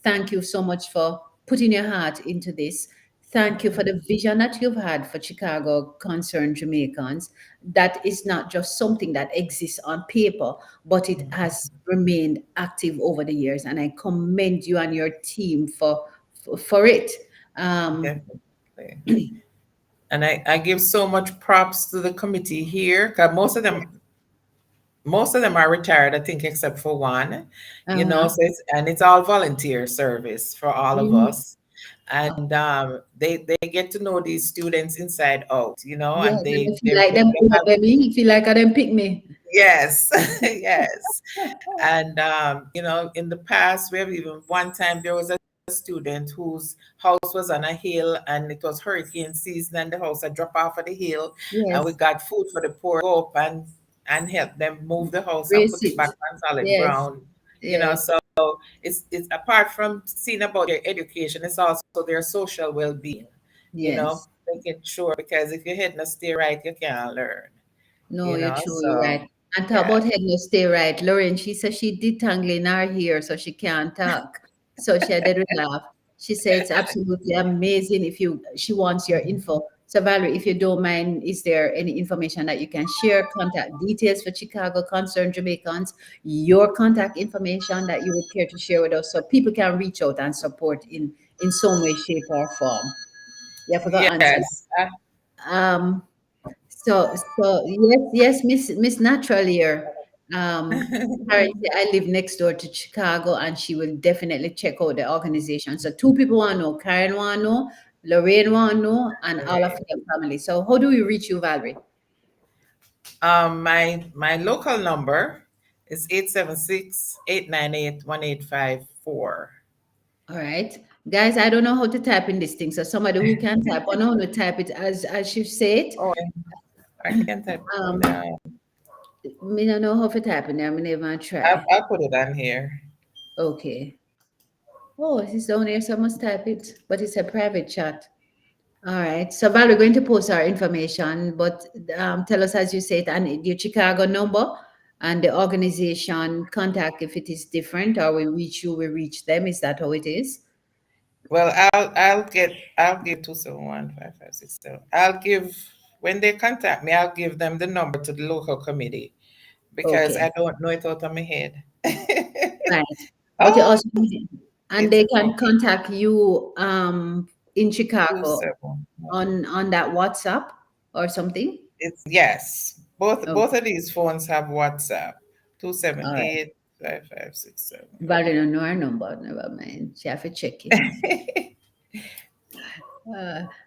thank you so much for putting your heart into this. Thank you for the vision that you've had for Chicago Concerned Jamaicans. That is not just something that exists on paper, but it has remained active over the years. And I commend you and your team for it. Um, Definitely. And I give so much props to the committee here because most of them are retired, I think, except for one, uh-huh. so it's all volunteer service for all of Mhm. us. And they get to know these students inside out, Yes, and and they if you they like they them, they pull up have them in. If you like them, pick me. yes, yes. And in the past, we have even one time there was a student whose house was on a hill and it was hurricane season and the house had dropped off of the hill and we Yes, got food for the poor go up and help them move the house and brace put it it. back on solid Yes, ground. yes, So it's apart from seeing about their education, it's also their social well-being, yes. making sure because if your head not stay right, you can't learn, No, you're true. You're so right. And talk yeah. about head no stay right. Lauren, she said she detangling her hair so she can't talk. So she did laugh. She said it's absolutely amazing if she wants your info. So Valerie, if you don't mind, is there any information that you can share? Contact details for Chicago Concerned Jamaicans, your contact information that you would care to share with us so people can reach out and support in some way, shape, or form. You forgot to answer Yes. that. Um, So yes, Miss Natural here. Apparently, I live next door to Chicago, and she will definitely check out the organization. So two people want to know: Karen want to know, Lorraine want to know, and all of your family. So how do we reach you, Valerie? My local number is 876-898-1854. All right, guys. I don't know how to type in this thing, so somebody who can type, I know how to type it as you say it. Oh, I can type it on Um, there. me don't know how to type in there. Me never I'll, try. I'll put it on here. Okay. Oh, it's down here, so I must type it, but it's a private chat. All right. So Val, we're going to post our information, but tell us as you say it and your Chicago number and the organization contact if it is different or we reach you, we reach them. Is that how it is? Well, I'll give 271-5567. I'll give when they contact me, I'll give them the number to the local committee because Okay. I don't know it out of my head. Right. But you Oh, also and it's they a can contact you in two Chicago seven. on that WhatsApp or something. It's yes. Both Okay. of these phones have WhatsApp. Two seven All right. eight five five six seven. Valerie don't know her number. Never mind. She have to check it.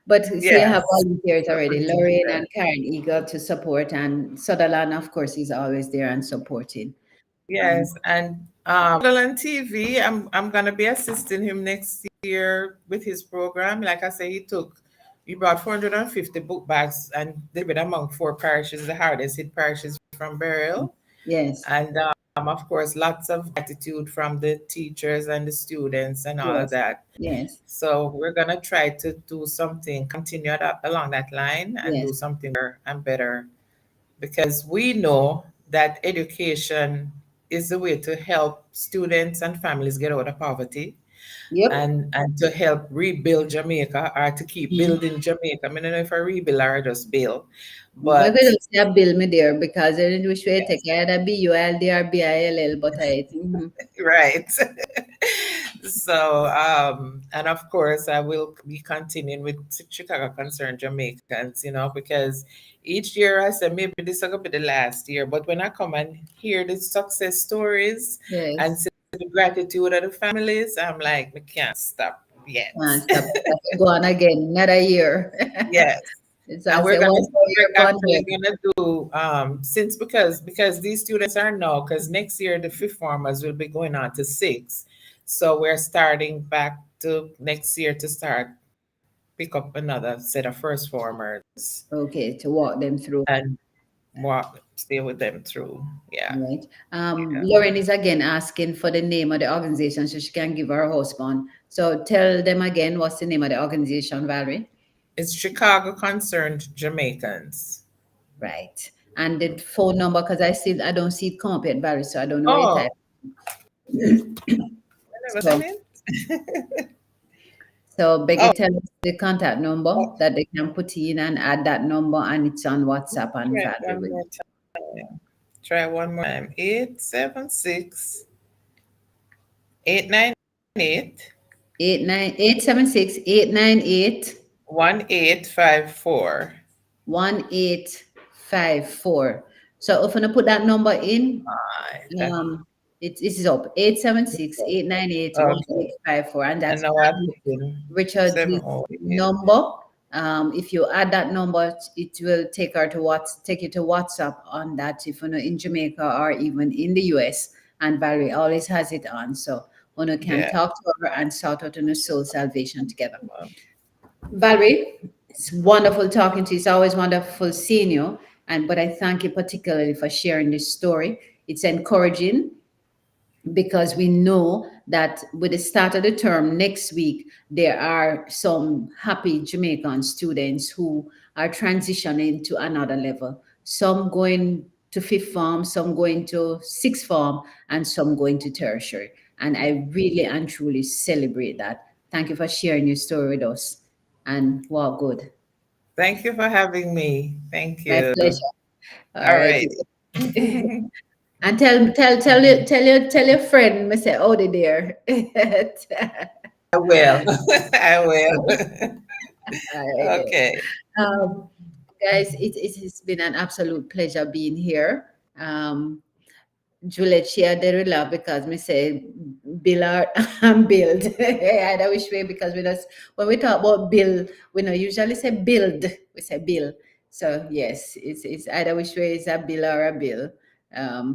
But so you have Yes. volunteers So already, put it in Lorraine there. and Karen eager to support, and Sutherland, of course, is always there and supporting. Um, Yes, and on TV, I'm gonna be assisting him next year with his program. Like I say, he brought 450 book bags and delivered among four parishes, the hardest hit parishes from burial. yes, And of course, lots of gratitude from the teachers and the students and all of yes, that. yes, So we're gonna try to do something, continue along that line and do yes. something better and better because we know that education is the way to help students and families get out of poverty Yep. and to help rebuild Jamaica or to keep Mhm. building Jamaica. I mean, I don't know if I rebuild or just build, But we but don't see a bill me there because I didn't wish we take yes, either BULD or BILL, but I right. So, and of course, I will be continuing with Chicago Concerned Jamaicans, because each year I say maybe this will be the last year, but when I come and hear the success stories and yes. see the gratitude of the families, I'm like, we can't stop yet. Stop. Go on again, another year. Yes. So I And say, one more year we're gone here. actually gonna do since because these students are now because next year the fifth formers will be going on to six, so we're starting back to next year to start pick up another set of first formers Okay, to walk them through. and stay with them through. Yeah, Right. yeah. Lauren is again asking for the name of the organization so she can give her husband. So tell them again what's the name of the organization, Valerie. It's Chicago Concerned Jamaicans. Right. And the phone number, because I don't see it come up yet, Valerie, so I don't know where you Oh, type. I never So seen it. so beg you Oh, tell us the contact number oh, that they can put in and add that number and it's on WhatsApp and try it Valerie one will. more time. Try one more time. 876-898. 89876 1854. 1854. So if you put that number in, That, um, it is up 876-898-1854, okay. and And that's now I put in Richard's 708. number. If you add that number, it will take you to WhatsApp on that if you're in Jamaica or even in the US. And Valerie always has it on, so you can Yeah. talk to her and sort out a soul salvation together. Valerie, it's wonderful talking to you. It's always wonderful seeing you. But I thank you particularly for sharing this story. It's encouraging because we know that with the start of the term next week, there are some happy Jamaican students who are transitioning to another level. Some going to fifth form, some going to sixth form, and some going to tertiary. And I really and truly celebrate that. Thank you for sharing your story with us. And wow, good. Thank you for having me. Thank My you. pleasure. All All right. right. And tell your friend, Mr. Odie there. I will. I will. All right. Okay. Um, guys, it has been an absolute pleasure being here. Juliet share the love because me say bill or and build either which way because we just when we talk about bill we don't usually say build, we say bill. So yes, it's either which way is a bill or a bill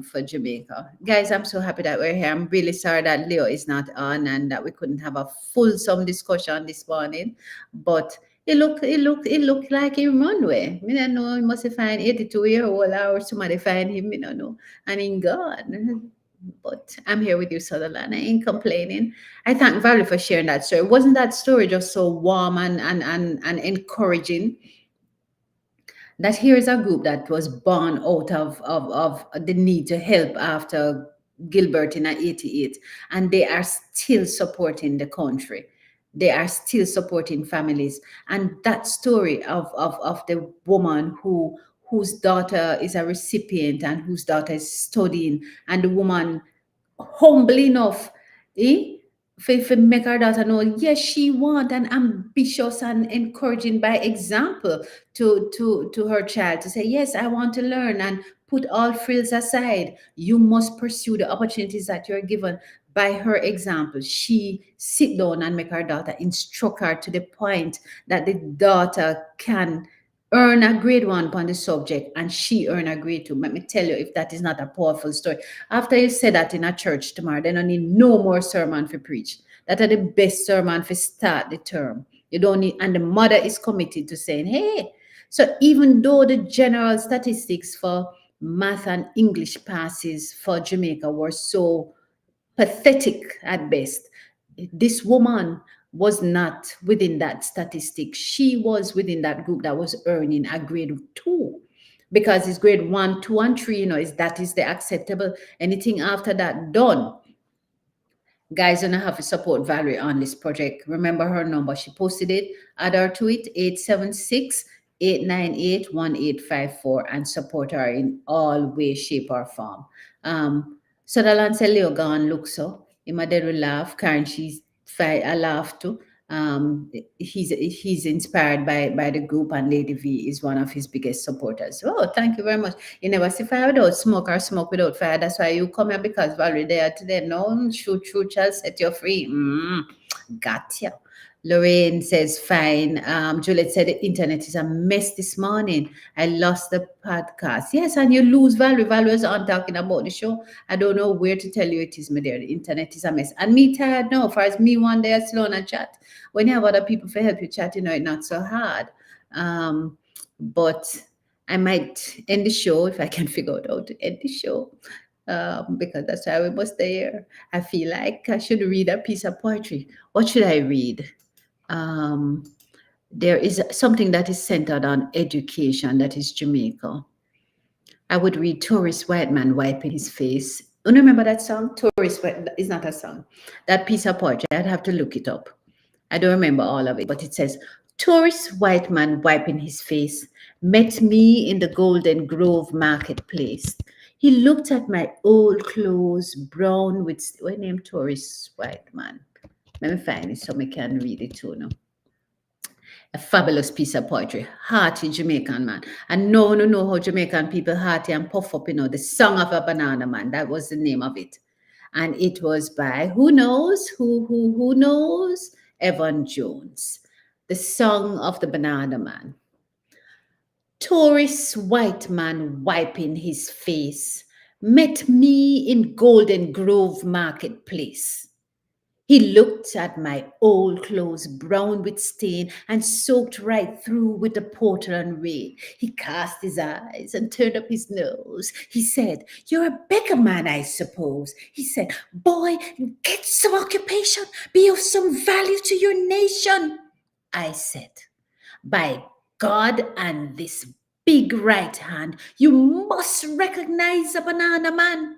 for Jamaica. Guys, I'm so happy that we're here. I'm really sorry that Leo is not on and that we couldn't have a fulsome discussion this morning, but it looked like him run way. Me don't know, he must have find 82-year-old or somebody find him, me don't know. And in God. But I'm here with you, Sutherland. I ain't complaining. I thank Valerie for sharing that story. Wasn't that story just so warm and encouraging? That here is a group that was born out of the need to help after Gilbert in 88, and they are still supporting the country. They are still supporting families. And that story of the woman whose daughter is a recipient and whose daughter is studying, and the woman humble enough, eh? For make her daughter know, yes, she want and ambitious and encouraging by example to her child to say, yes, I want to learn and put all frills aside. You must pursue the opportunities that you're given. By her example, she sit down and make her daughter instruct her to the point that the daughter can earn a grade one upon the subject and she earn a grade two. Let me tell you, if that is not a powerful story. After you say that in a church tomorrow, they don't need no more sermon for preach. That are the best sermon for start the term. You don't need, and the mother is committed to saying, hey. So even though the general statistics for math and English passes for Jamaica were so pathetic at best, this woman was not within that statistic. She was within that group that was earning a grade two because it's grade one, two, and three, is that is the acceptable. Anything after that done, guys, gonna have to support Valerie on this project. Remember her number. She posted it. Add her to it, 876-898-1854, and support her in all way, shape, or form. Sutherland said Leo gone look so. Imade will laugh. Karen, she's I laugh too. He's inspired by the group, and Lady V is one of his biggest supporters. Oh, thank you very much. You never see fire without smoke or smoke without fire. That's why you come here because Valerie there today. No, shoot, shall set you free. Gotcha. Lorraine says, fine. Juliet said the internet is a mess this morning. I lost the podcast. Yes, and you lose Valerie. Valerie was on talking about the show. I don't know where to tell you it is, my dear. The internet is a mess. And me tired now. For as me one day I slow on a chat. When you have other people for help you chat, it's not so hard. But I might end the show if I can figure out how to end the show. Because that's why we must stay here. I feel like I should read a piece of poetry. What should I read? There is something that is centered on education, that is Jamaica. I would read Tourist White Man Wiping His Face. You remember that song? Tourist White is not a song. That piece of poetry, I'd have to look it up. I don't remember all of it, but it says, Tourist White Man wiping his face met me in the Golden Grove marketplace. He looked at my old clothes, brown with, what name Tourist White Man? Let me find it so I can read it too now. A fabulous piece of poetry. Hearty Jamaican man. And no how Jamaican people hearty and puff up, the Song of a Banana Man. That was the name of it. And it was by, who knows? Who knows? Evan Jones. The Song of the Banana Man. Tourist white man wiping his face met me in Golden Grove marketplace. He looked at my old clothes, brown with stain and soaked right through with the Portland rain. He cast his eyes and turned up his nose. He said, you're a beggar man, I suppose. He said, boy, get some occupation, be of some value to your nation. I said, by God and this big right hand, you must recognize a banana man.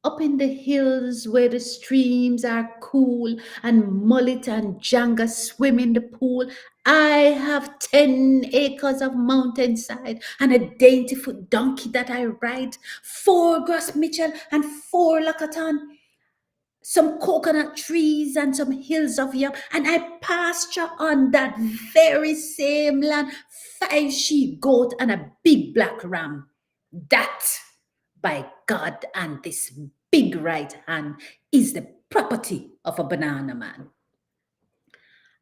Up in the hills where the streams are cool and mullet and janga swim in the pool, I have 10 acres of mountainside and a dainty-foot donkey that I ride, 4 Gross Mitchell and 4 Lacatan. some coconut trees and some hills of yam, and I pasture on that very same land 5 sheep, goat, and a big black ram. That, by God, and this big right hand is the property of a banana man.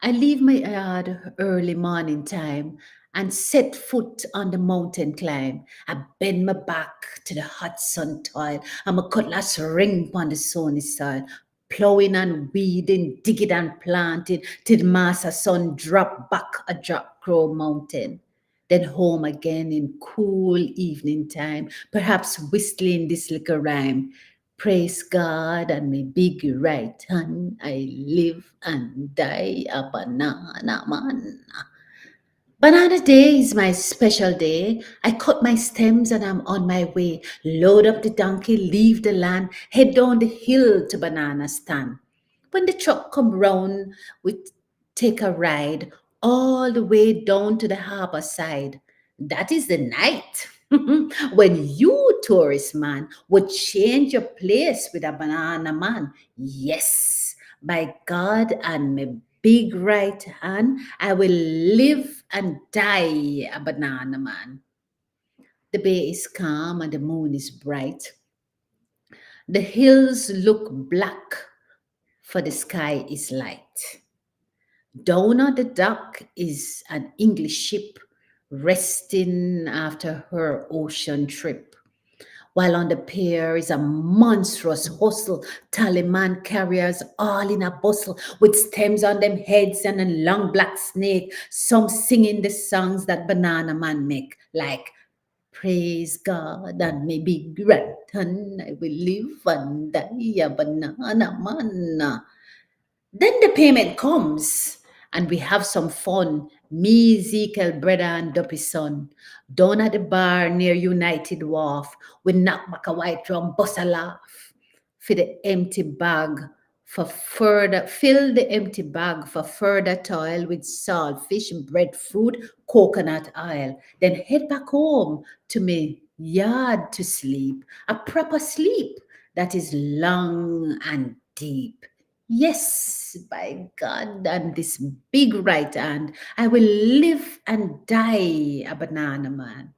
I leave my yard early morning time and set foot on the mountain climb. I bend my back to the hot sun toil, and my cutlass ring upon the sunny soil, plowing and weeding, digging and planting, till the master sun drop back a drop crow mountain. Then home again in cool evening time, perhaps whistling this little rhyme. Praise God and my big right hand, I live and die a banana man. Banana Day is my special day. I cut my stems and I'm on my way. Load up the donkey, leave the land, head down the hill to banana stand. When the truck come round, we take a ride all the way down to the harbor side. That is the night when you, tourist man, would change your place with a banana man. Yes, by God and my big right hand, I will live and die a banana man. The bay is calm and the moon is bright. The hills look black, for the sky is light. Down on the dock is an English ship resting after her ocean trip, while on the pier is a monstrous hustle, Taliman carriers all in a bustle, with stems on them heads and a long black snake, some singing the songs that Banana Man make, like praise God and may be granted, I will live and die a banana man. Then the payment comes, and we have some fun. Me, Ezekiel, brother, and Duppy son. Down at the bar near United Wharf, we knock back a white drum, bust a laugh. For the empty bag for further, fill the empty bag for further toil with salt, fish, breadfruit, coconut oil. Then head back home to me yard to sleep, a proper sleep that is long and deep. Yes, by God, and this big right hand, I will live and die a banana man.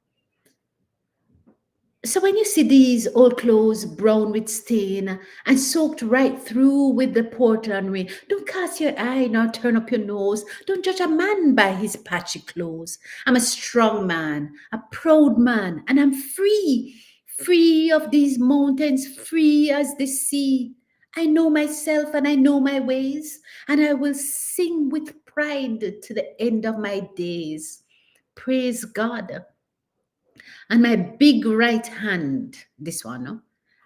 So when you see these old clothes brown with stain and soaked right through with the Portland rain, don't cast your eye nor turn up your nose. Don't judge a man by his patchy clothes. I'm a strong man, a proud man, and I'm free, free of these mountains, free as the sea. I know myself and I know my ways, and I will sing with pride to the end of my days. Praise God. And my big right hand, this one, no?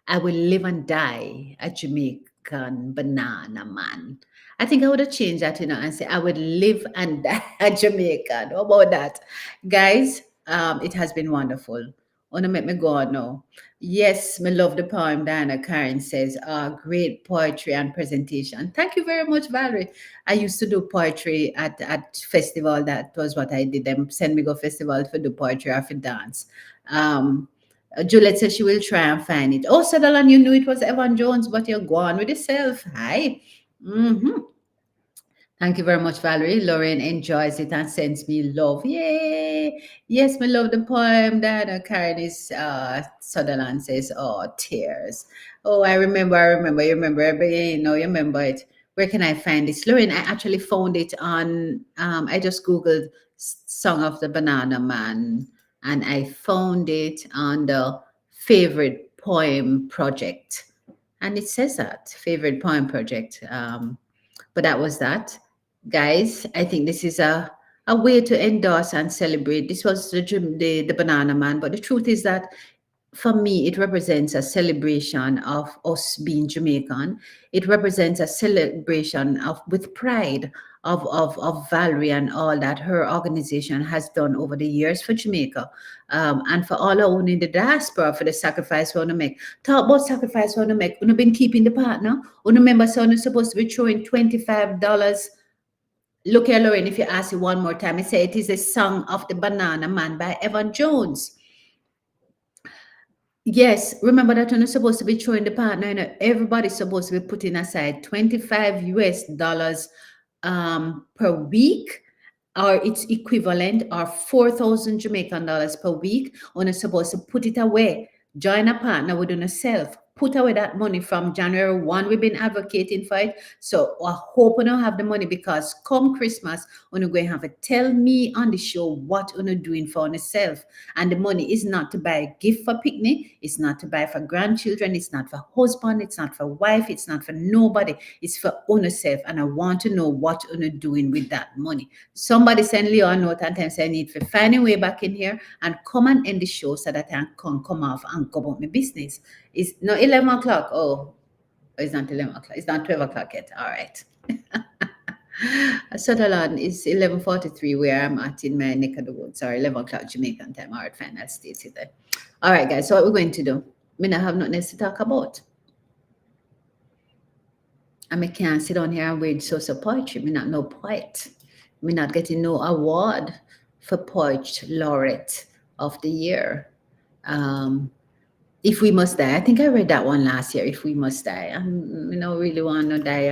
I will live and die a Jamaican banana man. I think I would have changed that, and say I would live and die a Jamaican. How about that? Guys, it has been wonderful. Wanna make me go on now. Yes, me love the poem Diana Karen says, great poetry and presentation. Thank you very much, Valerie. I used to do poetry at festival. That was what I did. Them send me go festival for do poetry or for dance. Um, Juliet says she will try and find it. Oh, Sutherland, you knew it was Evan Jones, but you're gone with yourself. Hi. Mm-hmm. Thank you very much, Valerie. Lauren enjoys it and sends me love. Yay! Yes, me love the poem that Karen is Sutherland says, oh, tears. Oh, you remember, you remember it. Where can I find this? Lauren, I actually found it on, I just Googled Song of the Banana Man, and I found it on the favorite poem project. And it says that, favorite poem project. But that was that. Guys, I think this is a way to endorse and celebrate. This was the Banana Man, but the truth is that for me, it represents a celebration of us being Jamaican. It represents a celebration of with pride of Valerie and all that her organization has done over the years for Jamaica, and for all our own in the diaspora for the sacrifice we want to make. Talk about sacrifice we want to make. We've been keeping the partner. We remember someone is supposed to be throwing $25. Look here, Lauren, if you ask it one more time, I say it is a song of the Banana Man by Evan Jones. Yes, remember that you're not supposed to be throwing the partner. You know, everybody's supposed to be putting aside 25 US dollars per week, or its equivalent, or 4,000 Jamaican dollars per week. And you're supposed to put it away. Join a partner within yourself. Put away that money from January 1. We've been advocating for it. So I hope you don't have the money, because come Christmas, we're going to have to tell me on the show what you're doing for yourself. And the money is not to buy a gift for picnic. It's not to buy for grandchildren. It's not for husband. It's not for wife. It's not for nobody. It's for yourself. And I want to know what you're doing with that money. Somebody send Leo a note and tell say I need to find a way back in here and come and end the show so that I can come off and go about my business. It's no 11 o'clock. Oh, it's not 11 o'clock. It's not 12 o'clock yet. All right. Sutherland is 11:43 where I'm at in my neck of the woods. Sorry, 11 o'clock Jamaican time. All right, fine. I'll stay till then. All right, guys. So what we're going to do? I mean, I have nothing else to talk about. I can't sit down here and read social poetry. Me not no poet. Me not getting no award for poet laureate of the year. If We Must Die. I think I read that one last year. If We Must Die. Really want to die.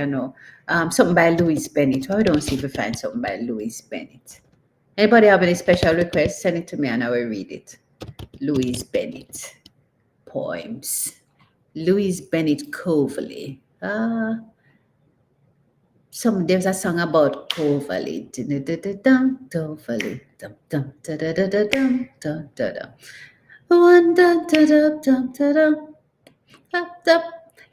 Something by Louise Bennett. I don't see if I find something by Louise Bennett. Anybody have any special requests? Send it to me and I will read it. Louise Bennett poems. Louise Bennett Coverley. There's a song about Coverley. Coverley. I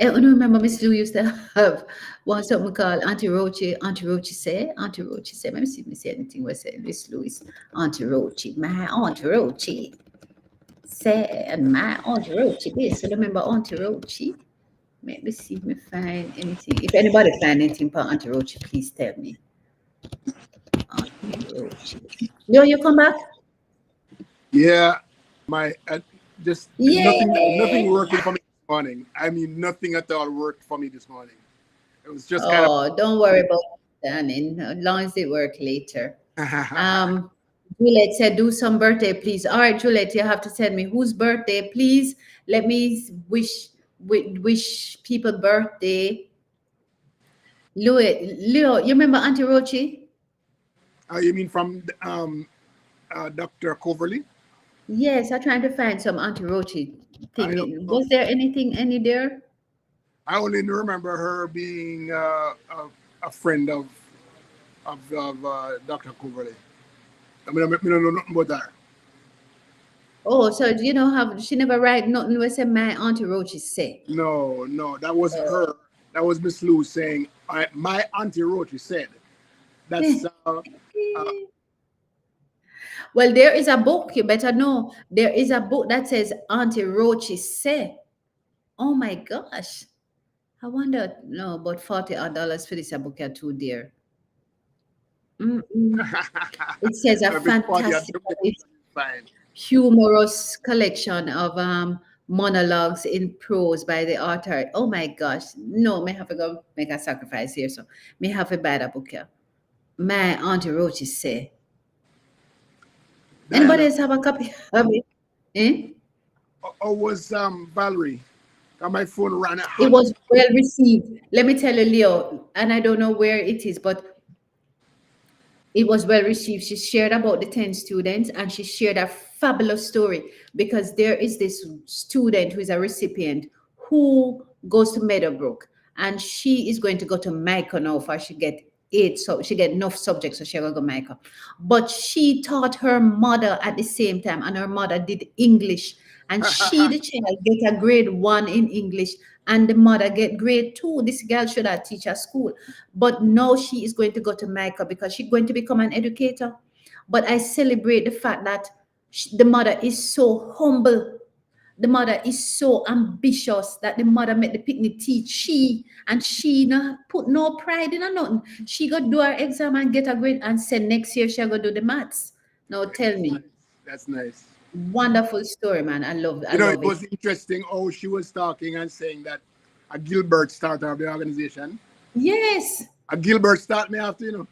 remember Miss Lou used to have one something called Auntie Rochi. Auntie Rochi say. Auntie Rochi say. Let me see if I see anything we say. Miss Louis. Auntie Rochi. My Auntie Rochi. Say and my Auntie Rochi. This. So remember Auntie Rochi. Let me see if I find anything. If anybody find anything for Auntie Rochi, please tell me. Auntie Rochi. You come back? Yeah, my just Yay! nothing working for me this morning. I mean, nothing at all worked for me this morning. It was just kind Oh, don't worry about it, darling. As long as it work later. of. Juliet said, do some birthday, please. All right, Juliet, you have to tell me whose birthday, please. Let me wish people birthday. Leo, you remember Auntie Rochi? You mean from Dr. Coverley? Yes, I'm trying to find some Auntie Rochi I don't thing. know. Was there any there? I only remember her being a friend of Dr. Coverley. I mean, I don't know nothing about her. Oh, so you don't have, she never write nothing we say my Auntie Rochi say. No, that was her. That was Miss Lou saying, my Auntie Rochi said. That's Well, there is a book, you better know. There is a book that says Auntie Rochi say. Oh my gosh. I wonder, no, about $40 for this book are too dear. It says a if it's 40 at fantastic, Jamaica, it's fine. humorous collection of monologues in prose by the author. Oh my gosh. No, may have to go make a sacrifice here. So may have to buy that book here. My Auntie Rochi say. Anybody Diana, else have a copy of it? Eh? or was Valerie? My phone ran It hot. was well received. Let me tell you, Leo, and I don't know where it is, but it was well received. She shared about the 10 students and she shared a fabulous story because there is this student who is a recipient who goes to Meadowbrook and she is going to go to Micah now for she get eight, so she get enough subjects, so she will go Micah. But she taught her mother at the same time, and her mother did English. And she, the child, get a grade 1 in English, and the mother get grade 2. This girl should have teach at school. But now she is going to go to Micah because she's going to become an educator. But I celebrate the fact that the mother is so humble. The mother is so ambitious that the mother made the picnic teach she, and she not put no pride in her nothing. She go do her exam and get a grade and say next year she go do the maths. Now tell me. That's nice. Wonderful story, man. I love It it. was interesting how she was talking and saying that a Gilbert starter of the organization. Yes. A Gilbert start me after.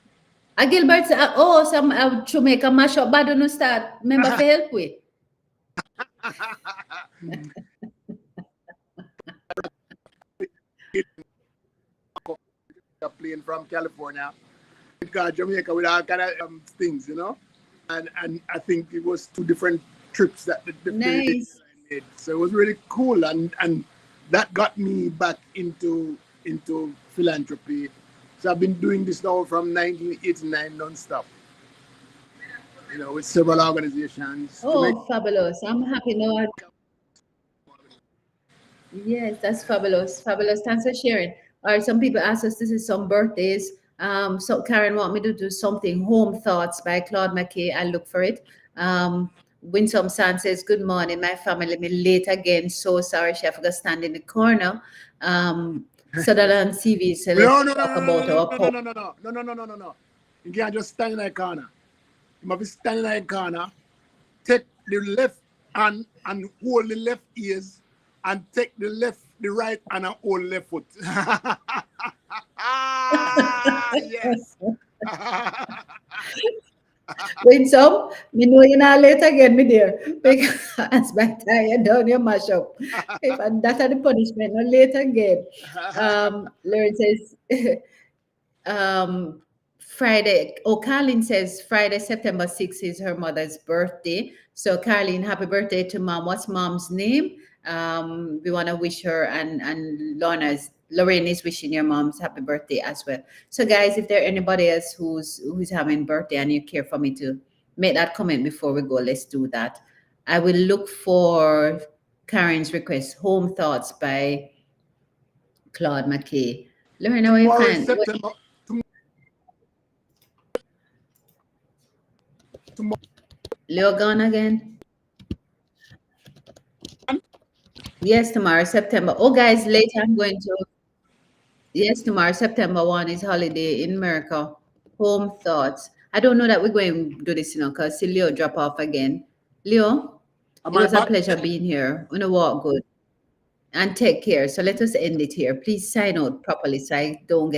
A Gilbert some to make a mash up bad no start. Remember for help with. plane from California. Because Jamaica with all kind of things, and I think it was two different trips that the Nice. made. So it was really cool, and that got me back into philanthropy. So I've been doing this now from 1989 non-stop, with several organizations to make. Oh, fabulous. I'm happy now. Yes, that's fabulous. Fabulous. Thanks for sharing. All right, some people ask us this is some birthdays. So Karen want me to do something. Home Thoughts by Claude McKay. I'll look for it. Winsome San says, Good morning, my family. Me late again. So sorry, Chef. Got stand in the corner. Sutherland CV. So let's No, no, no, talk no, about no, our no, no, poll. no, no, no, no, no, no, no, no, no. You can't just stand in that corner. You must be standing in that corner. Take the left hand and hold the left ears, and take the right hand and hold left foot. Yes. Win some, me know you not late again, me dear. Because by the time you done your mash up. If that's the punishment, not late again. Lauren says, Friday, oh, Carlin says Friday, September 6th is her mother's birthday. So, Carlin, happy birthday to mom. What's mom's name? We want to wish her, and Lorraine is wishing your mom's happy birthday as well. So, guys, if there anybody else who's having birthday and you care for me to make that comment before we go, let's do that. I will look for Karen's request, Home Thoughts by Claude McKay. Lorraine, how are you Tomorrow is find? September. Tomorrow. Leo gone again? Yes, tomorrow, September. Oh, guys, later I'm going to. Yes, tomorrow, September 1 is holiday in America. Home thoughts. I don't know that we're going to do this, because Leo drop off again. Leo, Am it I was a back? pleasure being here. I'm going to walk good and take care. So let us end it here. Please sign out properly so I don't get